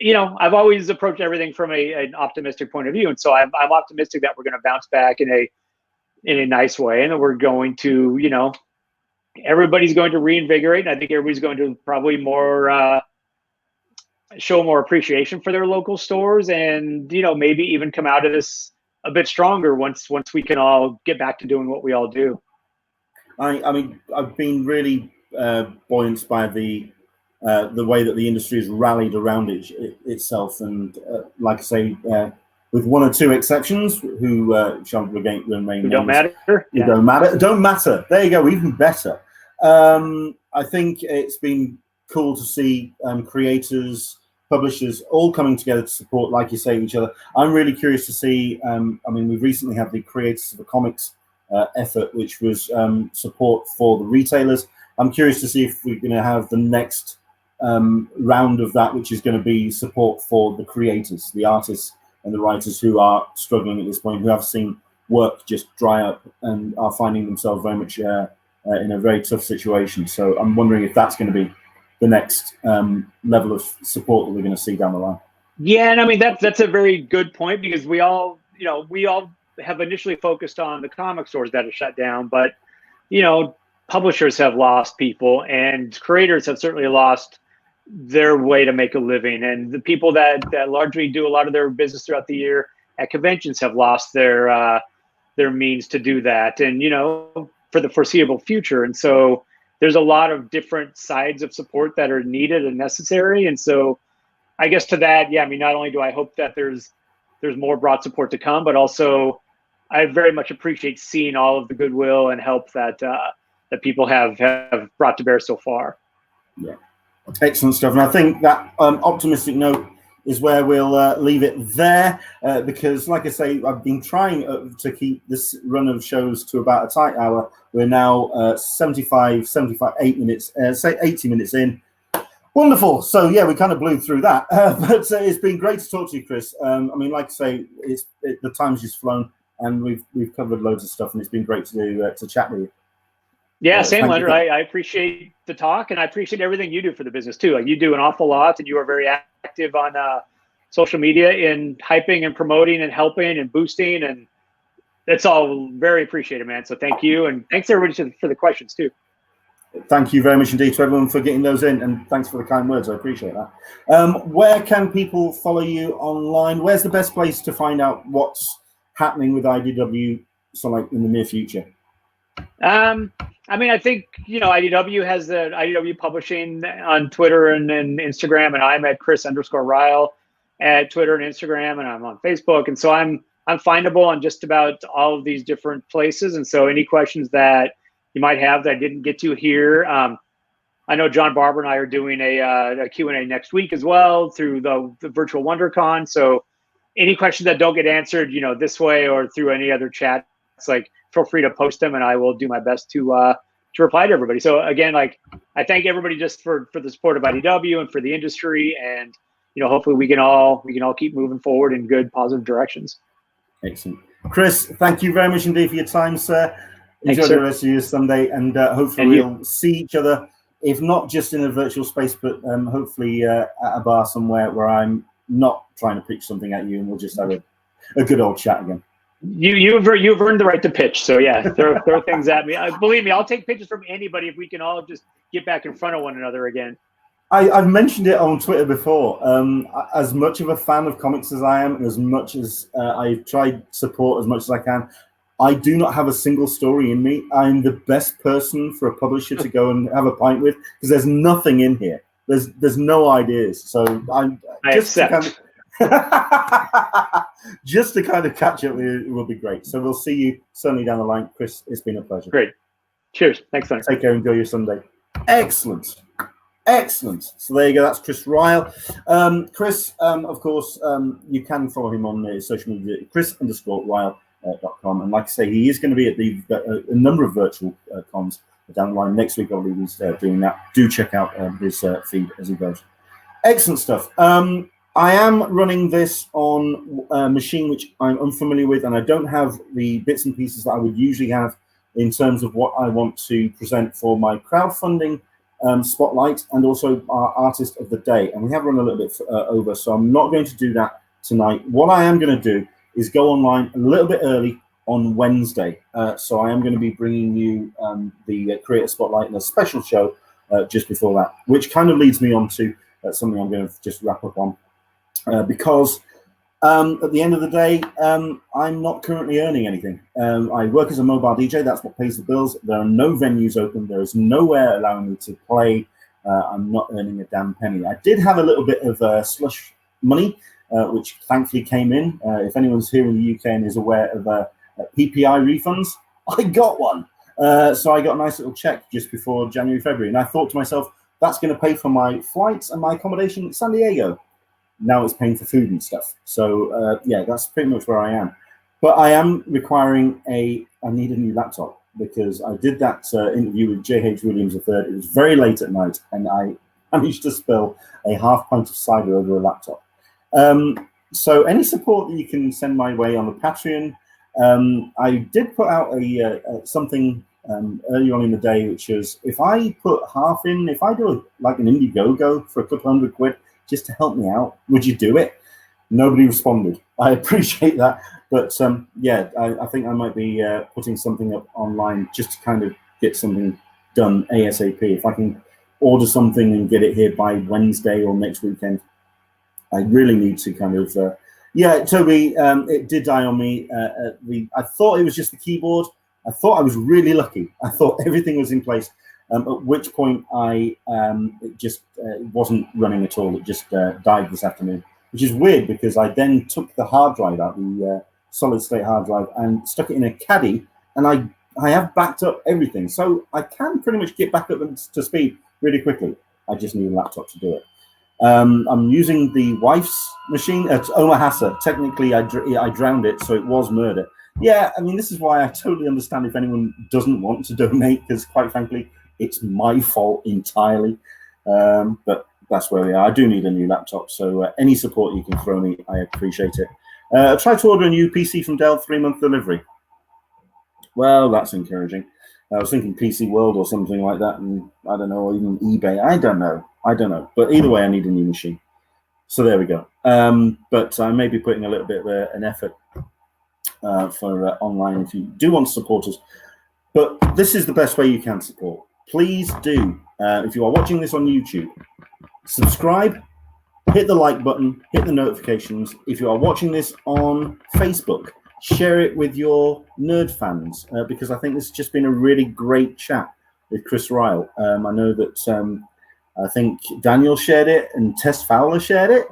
Speaker 2: I've always approached everything from an optimistic point of view. And so I'm optimistic that we're going to bounce back in a nice way, and that we're going to, everybody's going to reinvigorate. And I think everybody's going to probably show more appreciation for their local stores, and, maybe even come out of this a bit stronger once we can all get back to doing what we all do.
Speaker 1: I mean, I've been really buoyant by the way that the industry has rallied around itself, and like I say, with one or two exceptions who shan't remain
Speaker 2: who don't matter.
Speaker 1: Don't matter. There you go. Even better. I think it's been cool to see creators, publishers all coming together to support, like you say, each other. I'm really curious to see. I mean, we've recently had the Creators of the Comics effort, which was support for the retailers. I'm curious to see if we're going to have the next round of that, which is going to be support for the creators, the artists and the writers who are struggling at this point, who have seen work just dry up and are finding themselves very much in a very tough situation. So I'm wondering if that's going to be the next level of support that we're going to see down the line.
Speaker 2: Yeah, and I mean that's a very good point, because we all have initially focused on the comic stores that have shut down, but publishers have lost people, and creators have certainly lost their way to make a living, and the people that largely do a lot of their business throughout the year at conventions have lost their means to do that, and for the foreseeable future. And so there's a lot of different sides of support that are needed and necessary. And so I guess to that, I mean, not only do I hope that there's more broad support to come, but also I very much appreciate seeing all of the goodwill and help that people have brought to bear so far.
Speaker 1: Yeah, excellent stuff. And I think that optimistic note is where we'll leave it there, because, like I say, I've been trying to keep this run of shows to about a tight hour. We're now 78 minutes, say 80 minutes in. Wonderful. So, yeah, we kind of blew through that. But it's been great to talk to you, Chris. I mean, like I say, the time's just flown, and we've covered loads of stuff, and it's been great to chat with you.
Speaker 2: Yeah, same, Leonard. I appreciate the talk, and I appreciate everything you do for the business too. Like, you do an awful lot, and you are very active on social media in hyping and promoting and helping and boosting, and it's all very appreciated, man. So thank you, and thanks everybody for the questions too.
Speaker 1: Thank you very much indeed to everyone for getting those in, and thanks for the kind words. I appreciate that. Where can people follow you online? Where's the best place to find out what's happening with IDW, so like in the near future?
Speaker 2: I mean, I think, IDW has the IDW Publishing on Twitter and Instagram, and I'm at CHRIS _Ryall at Twitter and Instagram, and I'm on Facebook. And so I'm findable on just about all of these different places. And so any questions that you might have that I didn't get to here, I know John Barber and I are doing a Q&A next week as well through the virtual WonderCon. So any questions that don't get answered, this way or through any other chat, it's like, feel free to post them, and I will do my best to reply to everybody. So again, like, I thank everybody just for the support of IDW and for the industry, and hopefully we can all keep moving forward in good, positive directions.
Speaker 1: Excellent, Chris. Thank you very much indeed for your time, sir. Enjoy the rest of your Sunday, and hopefully we'll see each other, if not just in a virtual space, but hopefully at a bar somewhere where I'm not trying to pitch something at you, and we'll just have a good old chat again.
Speaker 2: You've earned the right to pitch. So yeah, throw things at me. Believe me, I'll take pitches from anybody if we can all just get back in front of one another again.
Speaker 1: I've mentioned it on Twitter before. As much of a fan of comics as I am, and as much as I've tried support as much as I can, I do not have a single story in me. I'm the best person for a publisher to go and have a pint with because there's nothing in here. There's no ideas. So I'm just to kind of just to kind of catch up with you will be great. So we'll see you certainly down the line, Chris. It's been a pleasure.
Speaker 2: Great. Cheers. Thanks, Leonard.
Speaker 1: Take care. Enjoy your Sunday. Excellent. Excellent. So there you go. That's Chris Ryall. Chris, of course, you can follow him on social media, chris_ryall.com. And like I say, he is going to be at a number of virtual cons down the line. Next week, I believe he's doing that. Do check out his feed as he goes. Excellent stuff. I am running this on a machine which I'm unfamiliar with, and I don't have the bits and pieces that I would usually have in terms of what I want to present for my crowdfunding spotlight and also our artist of the day. And we have run a little bit over, so I'm not going to do that tonight. What I am going to do is go online a little bit early on Wednesday. So I am going to be bringing you the creator spotlight and a special show just before that, which kind of leads me on to something I'm going to just wrap up on because at the end of the day, I'm not currently earning anything. I work as a mobile DJ. That's what pays the bills. There are no venues open. There is nowhere allowing me to play. I'm not earning a damn penny. I did have a little bit of slush money, which thankfully came in. If anyone's here in the UK and is aware of PPI refunds, I got one. So I got a nice little check just before January, February. And I thought to myself, that's going to pay for my flights and my accommodation in San Diego. Now it's paying for food and stuff. So yeah, that's pretty much where I am. But I am requiring I need a new laptop because I did that interview with J.H. Williams III. It was very late at night and I managed to spill a half pint of cider over a laptop. So any support that you can send my way on the Patreon. I did put out something earlier on in the day, which is if I put half in, if I do like an Indiegogo for a couple £100 just to help me out, would you do it? Nobody responded. I appreciate that. But yeah, I think I might be putting something up online just to kind of get something done ASAP. If I can order something and get it here by Wednesday or next weekend, I really need to kind of, yeah, Toby, it did die on me. I thought it was just the keyboard. I thought I was really lucky. I thought everything was in place. At which point it just wasn't running at all. It just died this afternoon, which is weird because I then took the hard drive out, the solid state hard drive, and stuck it in a caddy, and I have backed up everything. So I can pretty much get back up to speed really quickly. I just need a laptop to do it. I'm using the wife's machine at Omaha. Technically, I drowned it, so it was murder. Yeah, I mean, this is why I totally understand if anyone doesn't want to donate, because quite frankly, it's my fault entirely. But that's where we are. I do need a new laptop, so any support you can throw me, I appreciate it. I tried to order a new PC from Dell, 3-month delivery. Well, that's encouraging. I was thinking PC World or something like that, and I don't know, or even eBay. I don't know. But either way, I need a new machine. So there we go. But I may be putting a little bit of an effort for online if you do want to support us. But this is the best way you can support. Please do, if you are watching this on YouTube, subscribe, hit the like button, hit the notifications. If you are watching this on Facebook, share it with your nerd fans, because I think this has just been a really great chat with Chris Ryall. I know that I think Daniel shared it and Tess Fowler shared it.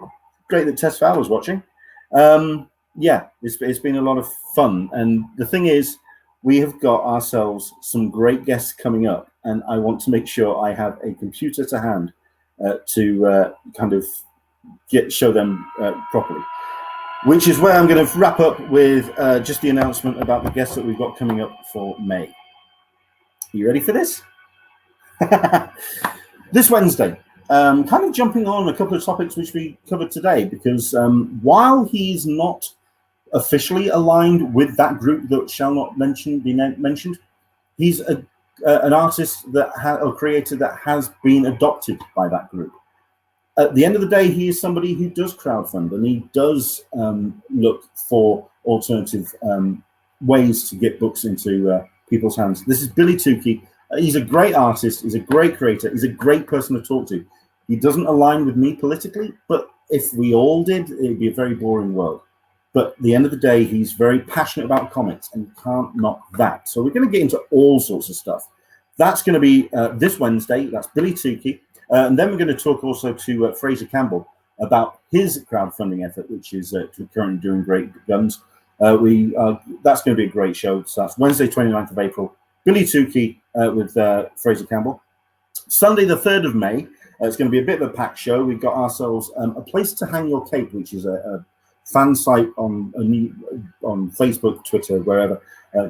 Speaker 1: Great that Tess Fowler's watching. Yeah, it's been a lot of fun. And the thing is, we have got ourselves some great guests coming up, and I want to make sure I have a computer to hand to kind of show them properly. Which is where I'm going to wrap up with just the announcement about the guests that we've got coming up for May. You ready for this? This Wednesday, kind of jumping on a couple of topics which we covered today, because while he's not officially aligned with that group that shall not be mentioned, he's an artist that or creator that has been adopted by that group. At the end of the day, he is somebody who does crowdfund, and he does look for alternative ways to get books into people's hands. This is Billy Tukey. He's a great artist. He's a great creator. He's a great person to talk to. He doesn't align with me politically, but if we all did, it would be a very boring world. But at the end of the day, he's very passionate about comics, and you can't knock that. So we're going to get into all sorts of stuff. That's going to be this Wednesday. That's Billy Tukey. And then we're going to talk also to Fraser Campbell about his crowdfunding effort, which is currently doing great guns. That's going to be a great show. So that's Wednesday, 29th of April. Billy Tukey with Fraser Campbell. Sunday, the 3rd of May, it's going to be a bit of a packed show. We've got ourselves a place to hang your cape, which is a fan site on Facebook, Twitter, wherever.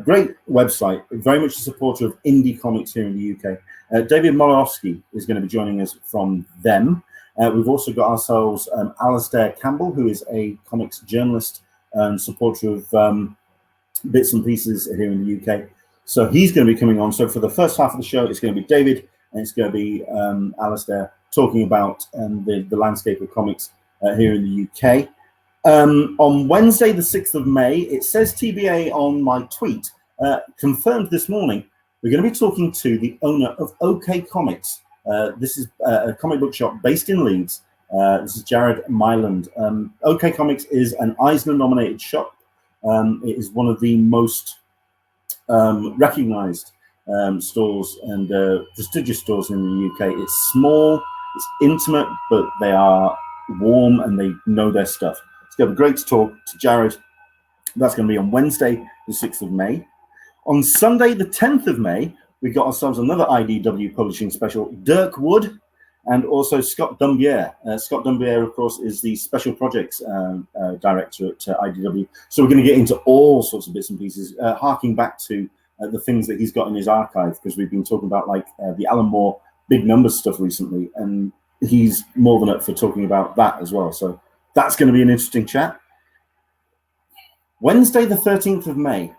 Speaker 1: Great website, very much a supporter of indie comics here in the UK. David Molowski is going to be joining us from them. We've also got ourselves Alistair Campbell, who is a comics journalist and supporter of bits and pieces here in the UK. So he's going to be coming on. So for the first half of the show, it's going to be David, and it's going to be Alistair talking about the landscape of comics here in the UK. On Wednesday, the 6th of May, it says TBA on my tweet, confirmed this morning, we're going to be talking to the owner of OK Comics. This is a comic book shop based in Leeds. This is Jared Myland. OK Comics is an Eisner-nominated shop. It is one of the most recognized stores and prestigious stores in the UK. It's small, it's intimate, but they are warm and they know their stuff. It's going to be great to talk to Jared. That's going to be on Wednesday, the 6th of May. On Sunday, the 10th of May, we got ourselves another IDW Publishing special, Dirk Wood, and also Scott Dumbier. Scott Dumbier, of course, is the Special Projects Director at IDW. So we're going to get into all sorts of bits and pieces, harking back to the things that he's got in his archive, because we've been talking about like the Alan Moore big numbers stuff recently, and he's more than up for talking about that as well. So that's going to be an interesting chat. Wednesday, the 13th of May,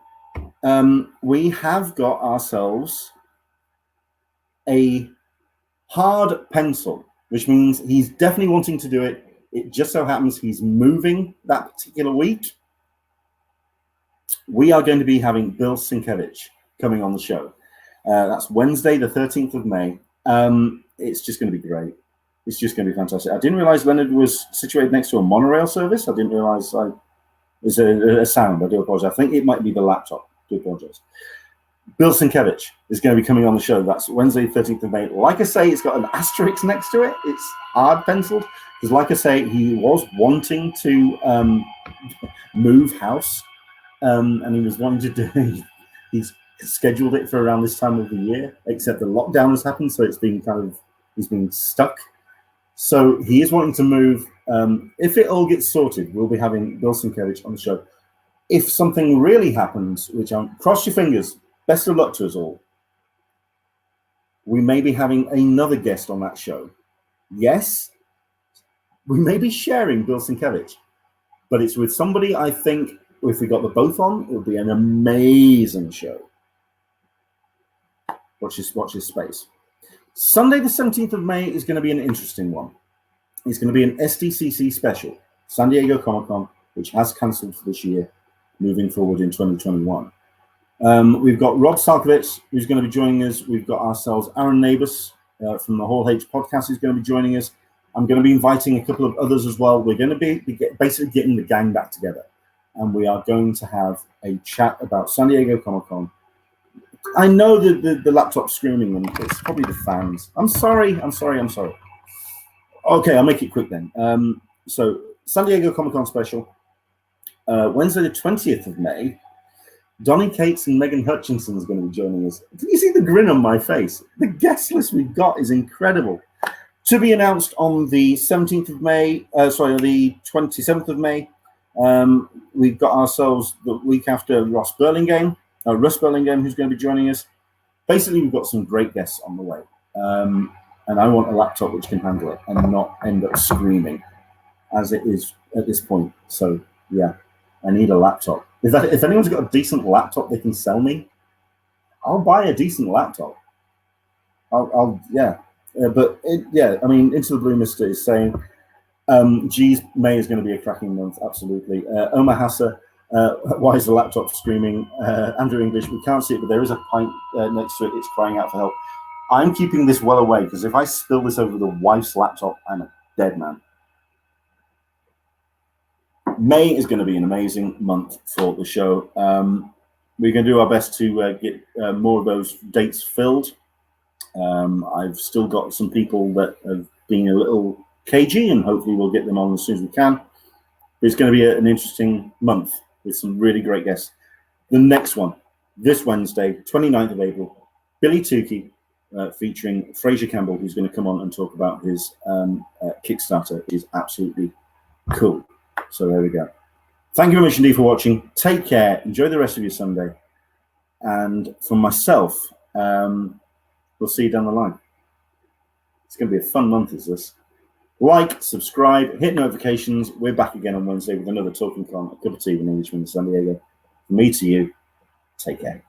Speaker 1: we have got ourselves a hard pencil, which means he's definitely wanting to do it. It just so happens he's moving that particular week. We are going to be having Bill Sienkiewicz coming on the show. That's Wednesday, the 13th of May. It's just going to be great. It's just going to be fantastic. I didn't realize Leonard was situated next to a monorail service. I didn't realize there's a sound. I do apologize. I think it might be the laptop. I do apologize. Bill Sienkiewicz is going to be coming on the show. That's Wednesday, 13th of May. Like I say, it's got an asterisk next to it. It's hard penciled. Because like I say, he was wanting to move house. And he was wanting to do, he's scheduled it for around this time of the year, except the lockdown has happened. So it's been he's been stuck. So he is wanting to move. If it all gets sorted, we'll be having Bill Sienkiewicz on the show. If something really happens, which cross your fingers, best of luck to us all, we may be having another guest on that show. Yes, we may be sharing Bill Sienkiewicz, but it's with somebody I think, if we got the both on, it would be an amazing show. Watch this space. Sunday, the 17th of May is going to be an interesting one. It's going to be an SDCC special, San Diego Comic-Con, which has cancelled for this year, moving forward in 2021. We've got Rob Salkovitz, who's going to be joining us. We've got ourselves Aaron Neighbours from the Hall H podcast, who's going to be joining us. I'm going to be inviting a couple of others as well. We're going to be basically getting the gang back together. And we are going to have a chat about San Diego Comic-Con. I know the laptop's screaming, and it's probably the fans. I'm sorry. Okay, I'll make it quick then. So San Diego Comic-Con special, Wednesday the 20th of May, Donny Cates and Megan Hutchinson is going to be joining us. Can you see the grin on my face? The guest list we've got is incredible. To be announced on the 17th of May, the 27th of May. We've got ourselves the week after Russ Burlingame, who's going to be joining us. Basically, we've got some great guests on the way. And I want a laptop which can handle it and not end up screaming as it is at this point. So, yeah, I need a laptop. If anyone's got a decent laptop they can sell me, I'll buy a decent laptop. But I mean, Into the Blue Mister is saying, May is going to be a cracking month, absolutely. Omar Hassa, why is the laptop screaming? Andrew English, we can't see it, but there is a pint next to it. It's crying out for help. I'm keeping this well away, because if I spill this over the wife's laptop, I'm a dead man. May is going to be an amazing month for the show. We're going to do our best to get more of those dates filled. I've still got some people that have been a little cagey, and hopefully we'll get them on as soon as we can. But it's going to be an interesting month with some really great guests. The next one, this Wednesday, 29th of April, Billy Tukey, featuring Fraser Campbell, who's going to come on and talk about his Kickstarter. It is absolutely cool. So there we go. Thank you very much indeed for watching. Take care. Enjoy the rest of your Sunday. And from myself, we'll see you down the line. It's going to be a fun month, is this? Like, subscribe, hit notifications. We're back again on Wednesday with another Talkin Con, a cup of tea with an Englishman in San Diego. From me to you, take care.